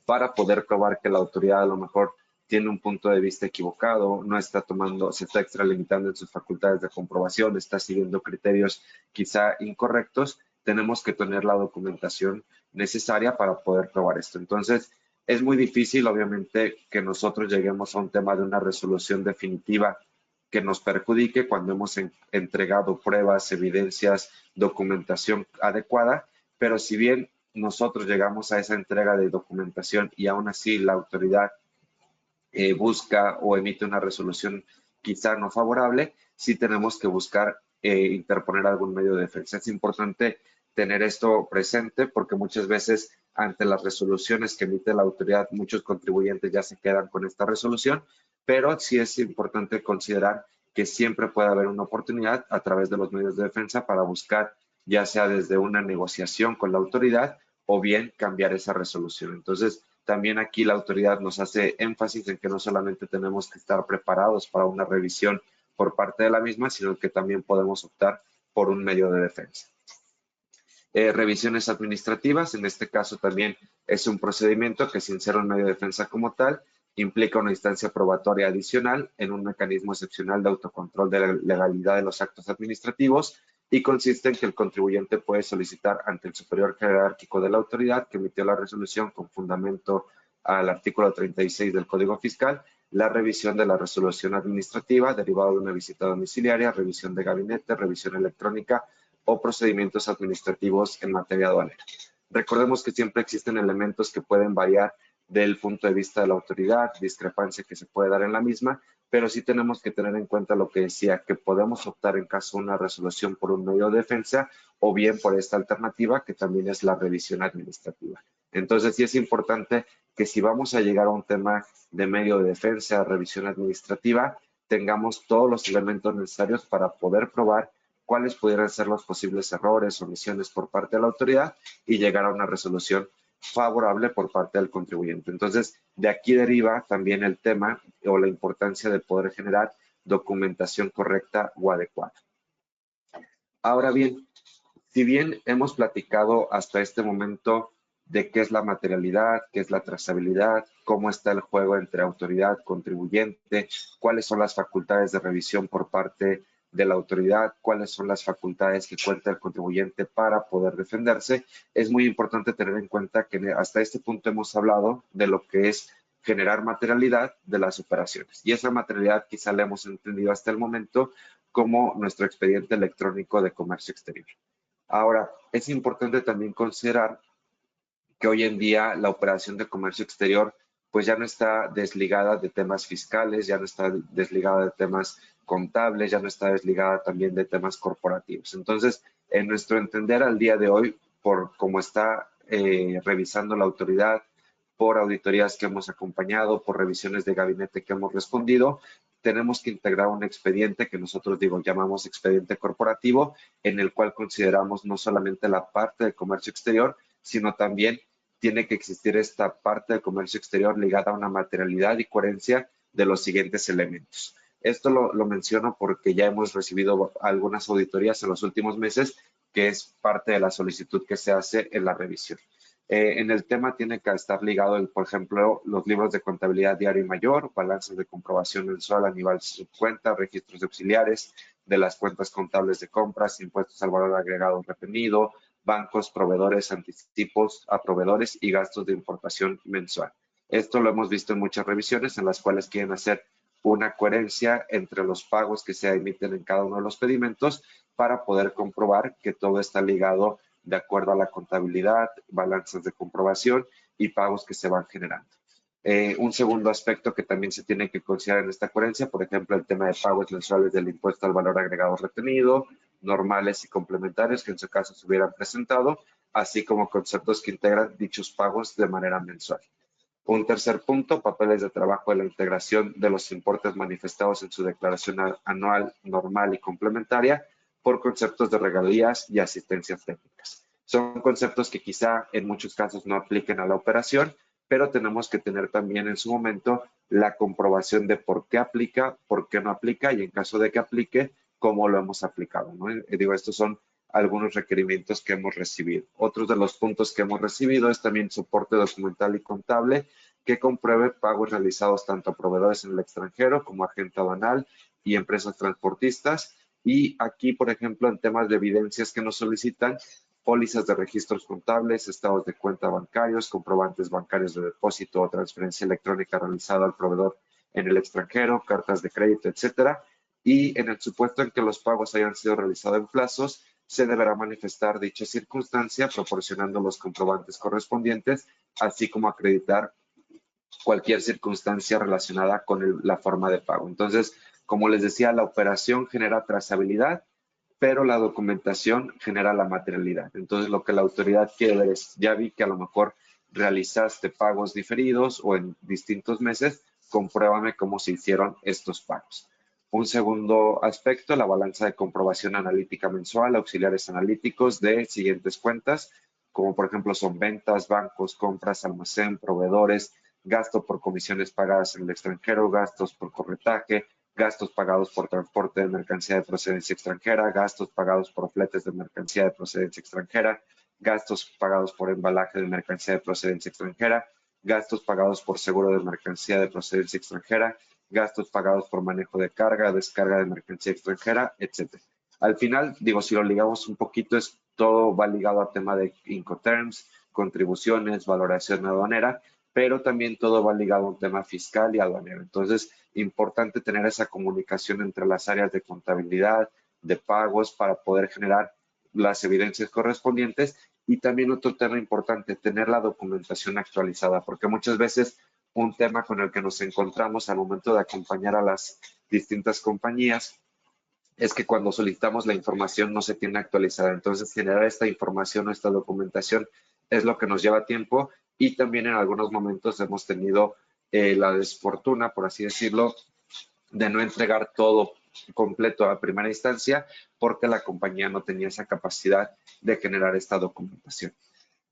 para poder probar que la autoridad a lo mejor tiene un punto de vista equivocado, no está tomando, se está extralimitando en sus facultades de comprobación, está siguiendo criterios quizá incorrectos, tenemos que tener la documentación necesaria para poder probar esto. Entonces, es muy difícil, obviamente, que nosotros lleguemos a un tema de una resolución definitiva que nos perjudique cuando hemos entregado pruebas, evidencias, documentación adecuada, pero si bien nosotros llegamos a esa entrega de documentación y aún así la autoridad busca o emite una resolución quizá no favorable, sí tenemos que buscar interponer algún medio de defensa. Es importante tener esto presente porque muchas veces ante las resoluciones que emite la autoridad, muchos contribuyentes ya se quedan con esta resolución, pero sí es importante considerar que siempre puede haber una oportunidad a través de los medios de defensa para buscar ya sea desde una negociación con la autoridad o bien cambiar esa resolución. Entonces, también aquí la autoridad nos hace énfasis en que no solamente tenemos que estar preparados para una revisión por parte de la misma, sino que también podemos optar por un medio de defensa. Revisiones administrativas, en este caso también es un procedimiento que sin ser un medio de defensa como tal, implica una instancia probatoria adicional en un mecanismo excepcional de autocontrol de la legalidad de los actos administrativos y consiste en que el contribuyente puede solicitar ante el superior jerárquico de la autoridad que emitió la resolución con fundamento al artículo 36 del Código Fiscal la revisión de la resolución administrativa derivada de una visita domiciliaria, revisión de gabinete, revisión electrónica o procedimientos administrativos en materia aduanera. Recordemos que siempre existen elementos que pueden variar del punto de vista de la autoridad, discrepancia que se puede dar en la misma, pero sí tenemos que tener en cuenta lo que decía, que podemos optar en caso de una resolución por un medio de defensa o bien por esta alternativa que también es la revisión administrativa. Entonces sí es importante que si vamos a llegar a un tema de medio de defensa, revisión administrativa, tengamos todos los elementos necesarios para poder probar cuáles pudieran ser los posibles errores, omisiones por parte de la autoridad y llegar a una resolución favorable por parte del contribuyente. Entonces, de aquí deriva también el tema o la importancia de poder generar documentación correcta o adecuada. Ahora bien, si bien hemos platicado hasta este momento de qué es la materialidad, qué es la trazabilidad, cómo está el juego entre autoridad, contribuyente, cuáles son las facultades de revisión por parte de la autoridad, cuáles son las facultades que cuenta el contribuyente para poder defenderse, es muy importante tener en cuenta que hasta este punto hemos hablado de lo que es generar materialidad de las operaciones. Y esa materialidad quizá la hemos entendido hasta el momento como nuestro expediente electrónico de comercio exterior. Ahora, es importante también considerar que hoy en día la operación de comercio exterior pues ya no está desligada de temas fiscales, ya no está desligada de temas contables, ya no está desligada también de temas corporativos. Entonces, en nuestro entender al día de hoy, por cómo está revisando la autoridad, por auditorías que hemos acompañado, por revisiones de gabinete que hemos respondido, tenemos que integrar un expediente que nosotros llamamos expediente corporativo, en el cual consideramos no solamente la parte de comercio exterior, sino también tiene que existir esta parte de comercio exterior ligada a una materialidad y coherencia de los siguientes elementos. Esto lo menciono porque ya hemos recibido algunas auditorías en los últimos meses, que es parte de la solicitud que se hace en la revisión. En el tema tiene que estar ligado, por ejemplo, los libros de contabilidad diaria y mayor, balanzas de comprobación mensual a nivel subcuenta, registros de auxiliares de las cuentas contables de compras, impuestos al valor agregado retenido, bancos, proveedores, anticipos a proveedores y gastos de importación mensual. Esto lo hemos visto en muchas revisiones en las cuales quieren hacer una coherencia entre los pagos que se emiten en cada uno de los pedimentos para poder comprobar que todo está ligado de acuerdo a la contabilidad, balanzas de comprobación y pagos que se van generando. Un segundo aspecto que también se tiene que considerar en esta coherencia, por ejemplo, el tema de pagos mensuales del impuesto al valor agregado retenido, normales y complementarios que en su caso se hubieran presentado, así como conceptos que integran dichos pagos de manera mensual. Un tercer punto, papeles de trabajo de la integración de los importes manifestados en su declaración anual normal y complementaria por conceptos de regalías y asistencias técnicas. Son conceptos que quizá en muchos casos no apliquen a la operación, pero tenemos que tener también en su momento la comprobación de por qué aplica, por qué no aplica y en caso de que aplique, cómo lo hemos aplicado, ¿no? Digo, estos son algunos requerimientos que hemos recibido. Otros de los puntos que hemos recibido es también soporte documental y contable que compruebe pagos realizados tanto a proveedores en el extranjero como a agente aduanal y empresas transportistas. Y aquí, por ejemplo, en temas de evidencias que nos solicitan, pólizas de registros contables, estados de cuenta bancarios, comprobantes bancarios de depósito o transferencia electrónica realizada al proveedor en el extranjero, cartas de crédito, etcétera. Y en el supuesto en que los pagos hayan sido realizados en plazos, se deberá manifestar dicha circunstancia proporcionando los comprobantes correspondientes, así como acreditar cualquier circunstancia relacionada con la forma de pago. Entonces, como les decía, la operación genera trazabilidad, pero la documentación genera la materialidad. Entonces, lo que la autoridad quiere ver es, ya vi que a lo mejor realizaste pagos diferidos o en distintos meses, compruébame cómo se hicieron estos pagos. Un segundo aspecto, la balanza de comprobación analítica mensual, auxiliares analíticos de siguientes cuentas, como por ejemplo son ventas, bancos, compras, almacén, proveedores, gasto por comisiones pagadas en el extranjero, gastos por corretaje, gastos pagados por transporte de mercancía de procedencia extranjera, gastos pagados por fletes de mercancía de procedencia extranjera, gastos pagados por embalaje de mercancía de procedencia extranjera, gastos pagados por seguro de mercancía de procedencia extranjera, gastos pagados por manejo de carga, descarga de mercancía extranjera, etc. Al final, digo, si lo ligamos un poquito, todo va ligado al tema de Incoterms, contribuciones, valoración aduanera, pero también todo va ligado a un tema fiscal y aduanero. Entonces, importante tener esa comunicación entre las áreas de contabilidad, de pagos, para poder generar las evidencias correspondientes. Y también otro tema importante, tener la documentación actualizada, porque muchas veces un tema con el que nos encontramos al momento de acompañar a las distintas compañías es que cuando solicitamos la información no se tiene actualizada. Entonces, generar esta información o esta documentación es lo que nos lleva tiempo y también en algunos momentos hemos tenido la desfortuna, por así decirlo, de no entregar todo completo a primera instancia porque la compañía no tenía esa capacidad de generar esta documentación.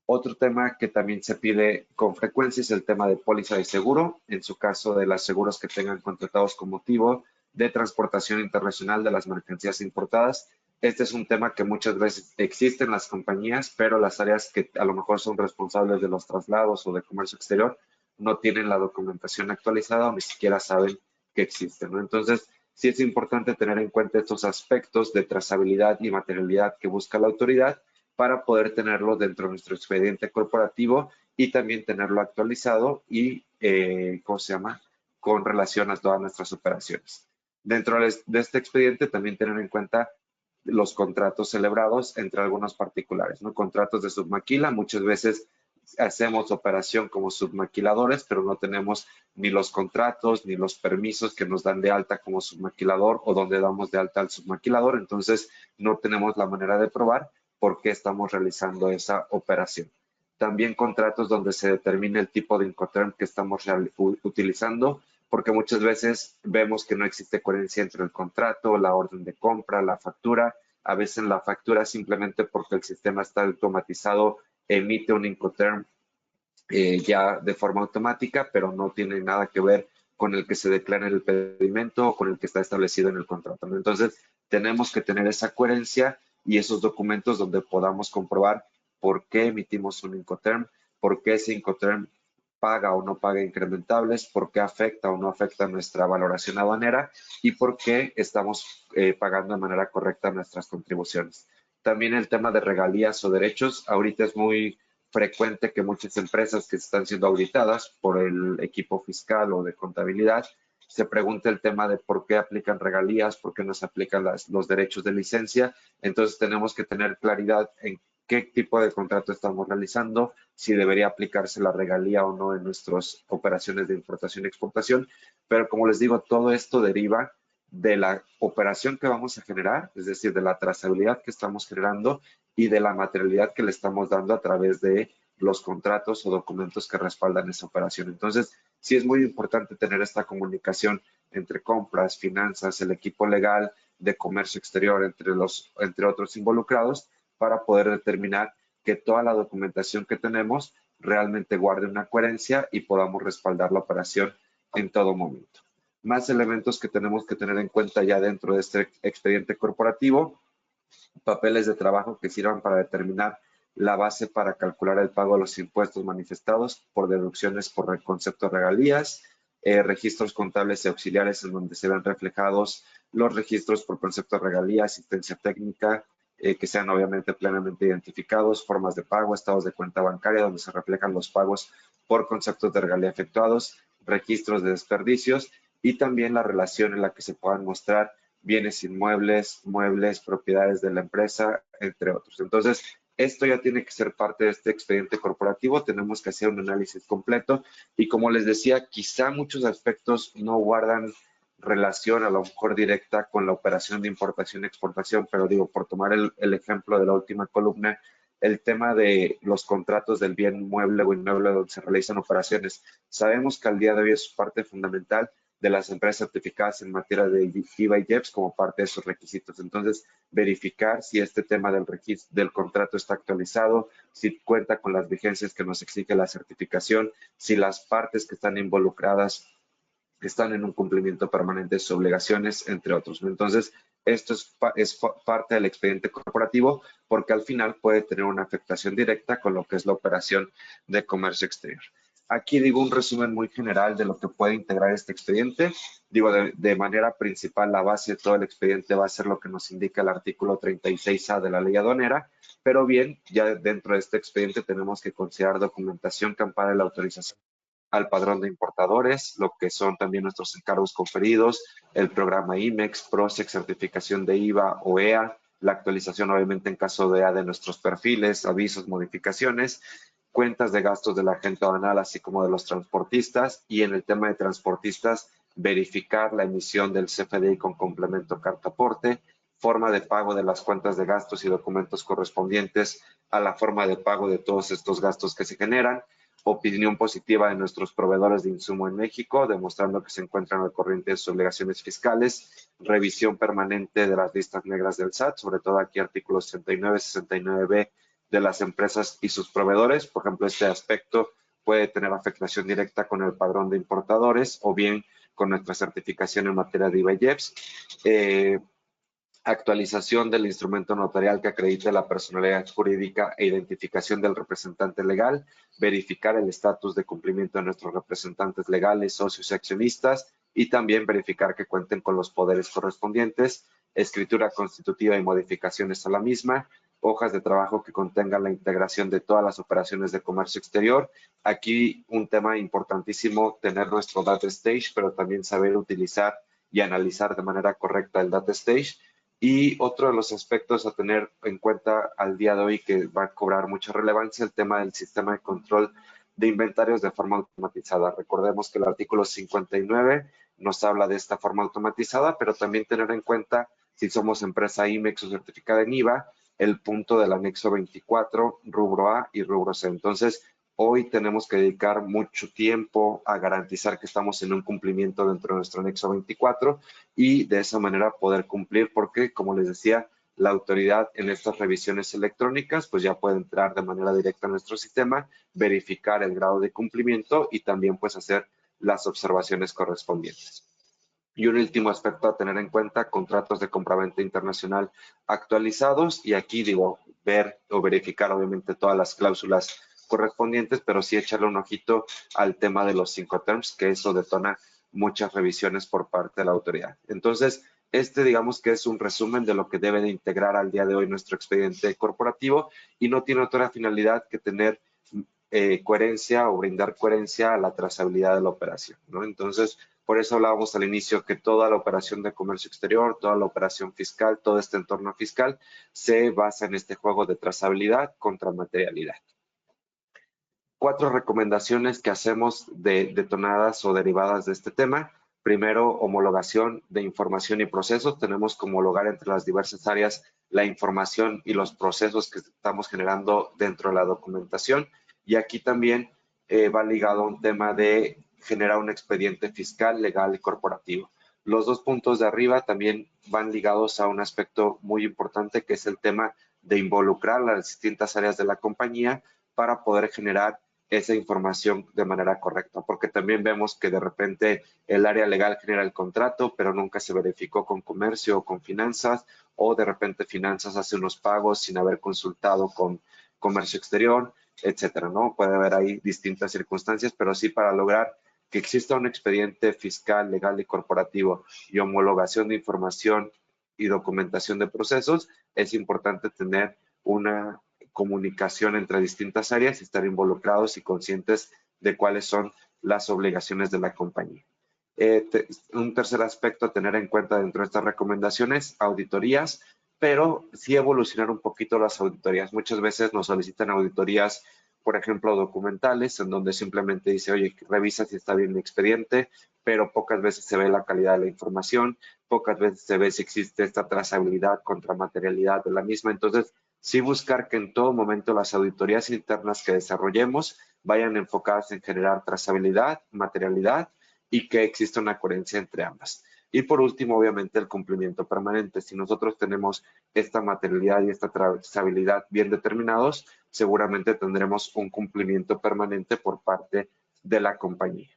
Otro tema que también se pide con frecuencia es el tema de póliza de seguro, en su caso de los seguros que tengan contratados con motivo de transportación internacional de las mercancías importadas. Este es un tema que muchas veces existe en las compañías, pero las áreas que a lo mejor son responsables de los traslados o de comercio exterior no tienen la documentación actualizada o ni siquiera saben que existe, ¿no? Entonces, sí es importante tener en cuenta estos aspectos de trazabilidad y materialidad que busca la autoridad para poder tenerlo dentro de nuestro expediente corporativo y también tenerlo actualizado y, ¿cómo se llama?, con relación a todas nuestras operaciones. Dentro de este expediente también tener en cuenta los contratos celebrados entre algunos particulares, ¿no? Contratos de submaquila, muchas veces hacemos operación como submaquiladores, pero no tenemos ni los contratos ni los permisos que nos dan de alta como submaquilador o donde damos de alta al submaquilador, entonces no tenemos la manera de probar por qué estamos realizando esa operación. También contratos donde se determine el tipo de Incoterm que estamos utilizando, porque muchas veces vemos que no existe coherencia entre el contrato, la orden de compra, la factura. A veces la factura simplemente porque el sistema está automatizado emite un Incoterm ya de forma automática, pero no tiene nada que ver con el que se declara en el pedimento o con el que está establecido en el contrato, ¿no? Entonces, tenemos que tener esa coherencia y esos documentos donde podamos comprobar por qué emitimos un Incoterm, por qué ese Incoterm paga o no paga incrementables, por qué afecta o no afecta nuestra valoración aduanera y por qué estamos pagando de manera correcta nuestras contribuciones. También el tema de regalías o derechos, ahorita es muy frecuente que muchas empresas que están siendo auditadas por el equipo fiscal o de contabilidad se pregunte el tema de por qué aplican regalías, por qué no se aplican los derechos de licencia. Entonces tenemos que tener claridad en qué tipo de contrato estamos realizando, si debería aplicarse la regalía o no en nuestras operaciones de importación y exportación. Pero como les digo, todo esto deriva de la operación que vamos a generar, es decir, de la trazabilidad que estamos generando y de la materialidad que le estamos dando a través de los contratos o documentos que respaldan esa operación. Entonces, sí es muy importante tener esta comunicación entre compras, finanzas, el equipo legal de comercio exterior, entre otros involucrados, para poder determinar que toda la documentación que tenemos realmente guarde una coherencia y podamos respaldar la operación en todo momento. Más elementos que tenemos que tener en cuenta ya dentro de este expediente corporativo: papeles de trabajo que sirvan para determinar la base para calcular el pago de los impuestos manifestados por deducciones por el concepto de regalías, registros contables y auxiliares en donde se ven reflejados los registros por concepto de regalía, asistencia técnica, que sean obviamente plenamente identificados, formas de pago, estados de cuenta bancaria donde se reflejan los pagos por conceptos de regalía efectuados, registros de desperdicios y también la relación en la que se puedan mostrar bienes inmuebles, muebles, propiedades de la empresa, entre otros. Entonces, esto ya tiene que ser parte de este expediente corporativo. Tenemos que hacer un análisis completo y, como les decía, quizá muchos aspectos no guardan relación a lo mejor directa con la operación de importación y exportación, pero digo, por tomar el ejemplo de la última columna, el tema de los contratos del bien mueble o inmueble donde se realizan operaciones. Sabemos que al día de hoy es parte fundamental de las empresas certificadas en materia de IVA y IEPS como parte de sus requisitos. Entonces, verificar si este tema del contrato está actualizado, si cuenta con las vigencias que nos exige la certificación, si las partes que están involucradas están en un cumplimiento permanente de sus obligaciones, entre otros. Entonces, esto es parte del expediente corporativo porque al final puede tener una afectación directa con lo que es la operación de comercio exterior. Aquí digo un resumen muy general de lo que puede integrar este expediente. Digo, de manera principal, la base de todo el expediente va a ser lo que nos indica el artículo 36A de la ley aduanera, pero bien, ya dentro de este expediente tenemos que considerar documentación que ampare la autorización al padrón de importadores, lo que son también nuestros encargos conferidos, el programa IMEX, PROSEC, certificación de IVA o EA, la actualización obviamente en caso de EA de nuestros perfiles, avisos, modificaciones, cuentas de gastos del agente aduanal, así como de los transportistas, y en el tema de transportistas, verificar la emisión del CFDI con complemento carta aporte, forma de pago de las cuentas de gastos y documentos correspondientes a la forma de pago de todos estos gastos que se generan, opinión positiva de nuestros proveedores de insumo en México, demostrando que se encuentran al corriente de sus obligaciones fiscales, revisión permanente de las listas negras del SAT, sobre todo aquí artículos 69, 69B de las empresas y sus proveedores. Por ejemplo, este aspecto puede tener afectación directa con el padrón de importadores o bien con nuestra certificación en materia de IVA y IEPS. Actualización del instrumento notarial que acredite la personalidad jurídica e identificación del representante legal, verificar el estatus de cumplimiento de nuestros representantes legales, socios y accionistas y también verificar que cuenten con los poderes correspondientes, escritura constitutiva y modificaciones a la misma, hojas de trabajo que contengan la integración de todas las operaciones de comercio exterior. Aquí un tema importantísimo, tener nuestro data stage, pero también saber utilizar y analizar de manera correcta el data stage. Y otro de los aspectos a tener en cuenta al día de hoy que va a cobrar mucha relevancia, el tema del sistema de control de inventarios de forma automatizada. Recordemos que el artículo 59 nos habla de esta forma automatizada, pero también tener en cuenta si somos empresa IMEX o certificada en IVA, el punto del anexo 24, rubro A y rubro C. Entonces, hoy tenemos que dedicar mucho tiempo a garantizar que estamos en un cumplimiento dentro de nuestro anexo 24 y de esa manera poder cumplir porque, como les decía, la autoridad en estas revisiones electrónicas pues ya puede entrar de manera directa a nuestro sistema, verificar el grado de cumplimiento y también pues hacer las observaciones correspondientes. Y un último aspecto a tener en cuenta, contratos de compraventa internacional actualizados y aquí digo, ver o verificar obviamente todas las cláusulas correspondientes, pero sí echarle un ojito al tema de los 5 terms, que eso detona muchas revisiones por parte de la autoridad. Entonces, este digamos que es un resumen de lo que debe de integrar al día de hoy nuestro expediente corporativo y no tiene otra finalidad que tener coherencia o brindar coherencia a la trazabilidad de la operación, ¿no? Entonces, por eso hablábamos al inicio que toda la operación de comercio exterior, toda la operación fiscal, todo este entorno fiscal se basa en este juego de trazabilidad contra materialidad. 4 recomendaciones que hacemos detonadas o derivadas de este tema. Primero, homologación de información y procesos. Tenemos que homologar entre las diversas áreas la información y los procesos que estamos generando dentro de la documentación. Y aquí también va ligado a un tema de generar un expediente fiscal, legal y corporativo. Los 2 puntos de arriba también van ligados a un aspecto muy importante que es el tema de involucrar las distintas áreas de la compañía para poder generar esa información de manera correcta, porque también vemos que de repente el área legal genera el contrato, pero nunca se verificó con comercio o con finanzas, o de repente finanzas hace unos pagos sin haber consultado con comercio exterior, etcétera, ¿no? Puede haber ahí distintas circunstancias, pero sí para lograr que exista un expediente fiscal, legal y corporativo y homologación de información y documentación de procesos, es importante tener una comunicación entre distintas áreas y estar involucrados y conscientes de cuáles son las obligaciones de la compañía. Un tercer aspecto a tener en cuenta dentro de estas recomendaciones, auditorías, pero sí evolucionar un poquito las auditorías. Muchas veces nos solicitan auditorías, por ejemplo, documentales, en donde simplemente dice, oye, revisa si está bien mi expediente, pero pocas veces se ve la calidad de la información, pocas veces se ve si existe esta trazabilidad contra materialidad de la misma. Entonces, sí buscar que en todo momento las auditorías internas que desarrollemos vayan enfocadas en generar trazabilidad, materialidad y que exista una coherencia entre ambas. Y por último, obviamente, el cumplimiento permanente. Si nosotros tenemos esta materialidad y esta trazabilidad bien determinados, seguramente tendremos un cumplimiento permanente por parte de la compañía.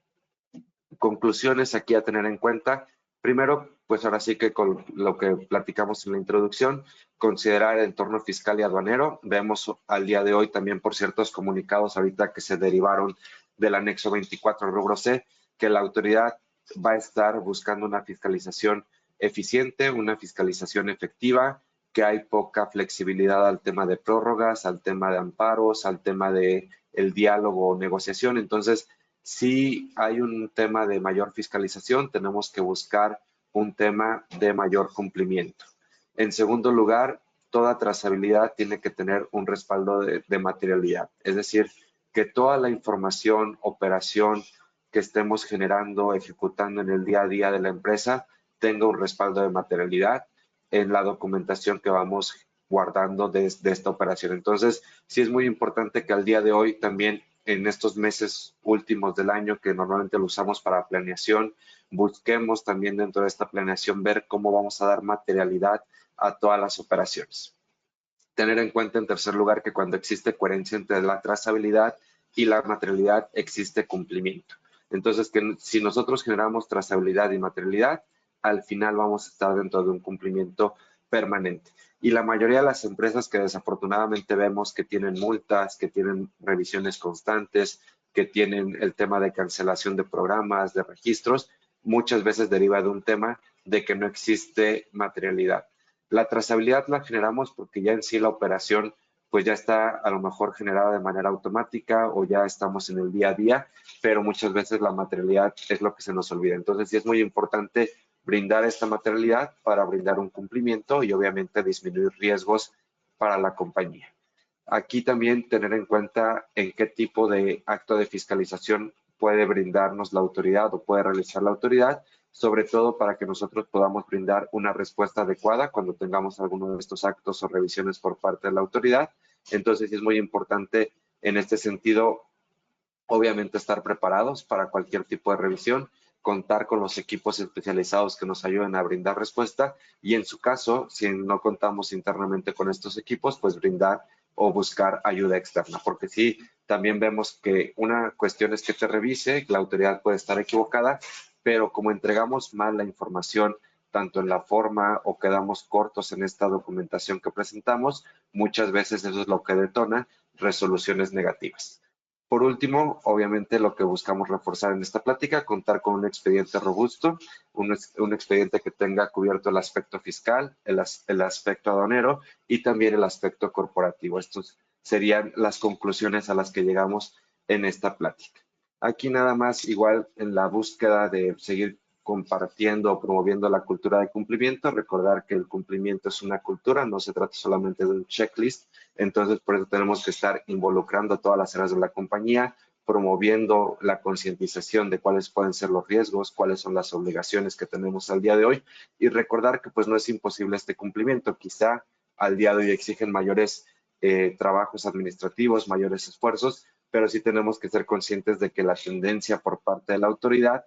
Conclusiones aquí a tener en cuenta. Primero, pues ahora sí que con lo que platicamos en la introducción, considerar el entorno fiscal y aduanero. Vemos al día de hoy también por ciertos comunicados ahorita que se derivaron del anexo 24 rubro C, que la autoridad va a estar buscando una fiscalización eficiente, una fiscalización efectiva, que hay poca flexibilidad al tema de prórrogas, al tema de amparos, al tema de el diálogo o negociación. Entonces, si hay un tema de mayor fiscalización, tenemos que buscar un tema de mayor cumplimiento. En segundo lugar, toda trazabilidad tiene que tener un respaldo de materialidad, es decir, que toda la información, operación que estemos generando, ejecutando en el día a día de la empresa, tenga un respaldo de materialidad en la documentación que vamos guardando de esta operación. Entonces, sí es muy importante que al día de hoy también en estos meses últimos del año que normalmente lo usamos para planeación, busquemos también dentro de esta planeación ver cómo vamos a dar materialidad a todas las operaciones. Tener en cuenta en tercer lugar que cuando existe coherencia entre la trazabilidad y la materialidad existe cumplimiento. Entonces, que si nosotros generamos trazabilidad y materialidad, al final vamos a estar dentro de un cumplimiento permanente. Y la mayoría de las empresas que desafortunadamente vemos que tienen multas, que tienen revisiones constantes, que tienen el tema de cancelación de programas, de registros, muchas veces deriva de un tema de que no existe materialidad. La trazabilidad la generamos porque ya en sí la operación pues ya está a lo mejor generada de manera automática o ya estamos en el día a día, pero muchas veces la materialidad es lo que se nos olvida. Entonces sí es muy importante brindar esta materialidad para brindar un cumplimiento y obviamente disminuir riesgos para la compañía. Aquí también tener en cuenta en qué tipo de acto de fiscalización puede brindarnos la autoridad o puede realizar la autoridad, sobre todo para que nosotros podamos brindar una respuesta adecuada cuando tengamos alguno de estos actos o revisiones por parte de la autoridad. Entonces es muy importante en este sentido, obviamente, estar preparados para cualquier tipo de revisión, contar con los equipos especializados que nos ayuden a brindar respuesta y en su caso, si no contamos internamente con estos equipos, pues brindar o buscar ayuda externa, porque sí, también vemos que una cuestión es que te revise, la autoridad puede estar equivocada, pero como entregamos mal la información, tanto en la forma o quedamos cortos en esta documentación que presentamos, muchas veces eso es lo que detona resoluciones negativas. Por último, obviamente lo que buscamos reforzar en esta plática, contar con un expediente robusto, un expediente que tenga cubierto el aspecto fiscal, el aspecto aduanero y también el aspecto corporativo. Estos serían las conclusiones a las que llegamos en esta plática. Aquí nada más, igual en la búsqueda de seguir compartiendo o promoviendo la cultura de cumplimiento, recordar que el cumplimiento es una cultura, no se trata solamente de un checklist, entonces por eso tenemos que estar involucrando a todas las áreas de la compañía, promoviendo la concientización de cuáles pueden ser los riesgos, cuáles son las obligaciones que tenemos al día de hoy y recordar que pues no es imposible este cumplimiento, quizá al día de hoy exigen mayores trabajos administrativos, mayores esfuerzos, pero sí tenemos que ser conscientes de que la tendencia por parte de la autoridad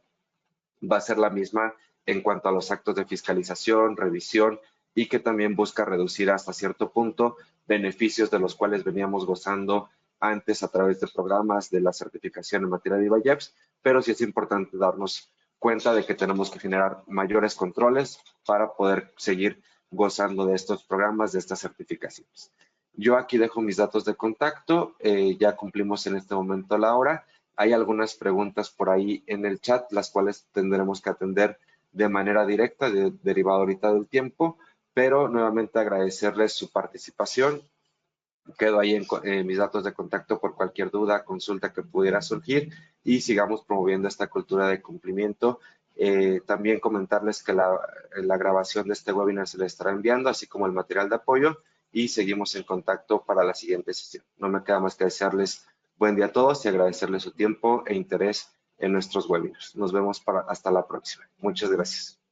va a ser la misma en cuanto a los actos de fiscalización, revisión y que también busca reducir hasta cierto punto beneficios de los cuales veníamos gozando antes a través de programas de la certificación en materia de IVAYEPS, pero sí es importante darnos cuenta de que tenemos que generar mayores controles para poder seguir gozando de estos programas, de estas certificaciones. Yo aquí dejo mis datos de contacto, ya cumplimos en este momento la hora. Hay algunas preguntas por ahí en el chat, las cuales tendremos que atender de manera directa, derivado ahorita del tiempo, pero nuevamente agradecerles su participación. Quedo ahí en mis datos de contacto por cualquier duda, consulta que pudiera surgir y sigamos promoviendo esta cultura de cumplimiento. También comentarles que la grabación de este webinar se les estará enviando, así como el material de apoyo y seguimos en contacto para la siguiente sesión. No me queda más que desearles buen día a todos y agradecerles su tiempo e interés en nuestros webinars. Nos vemos hasta la próxima. Muchas gracias.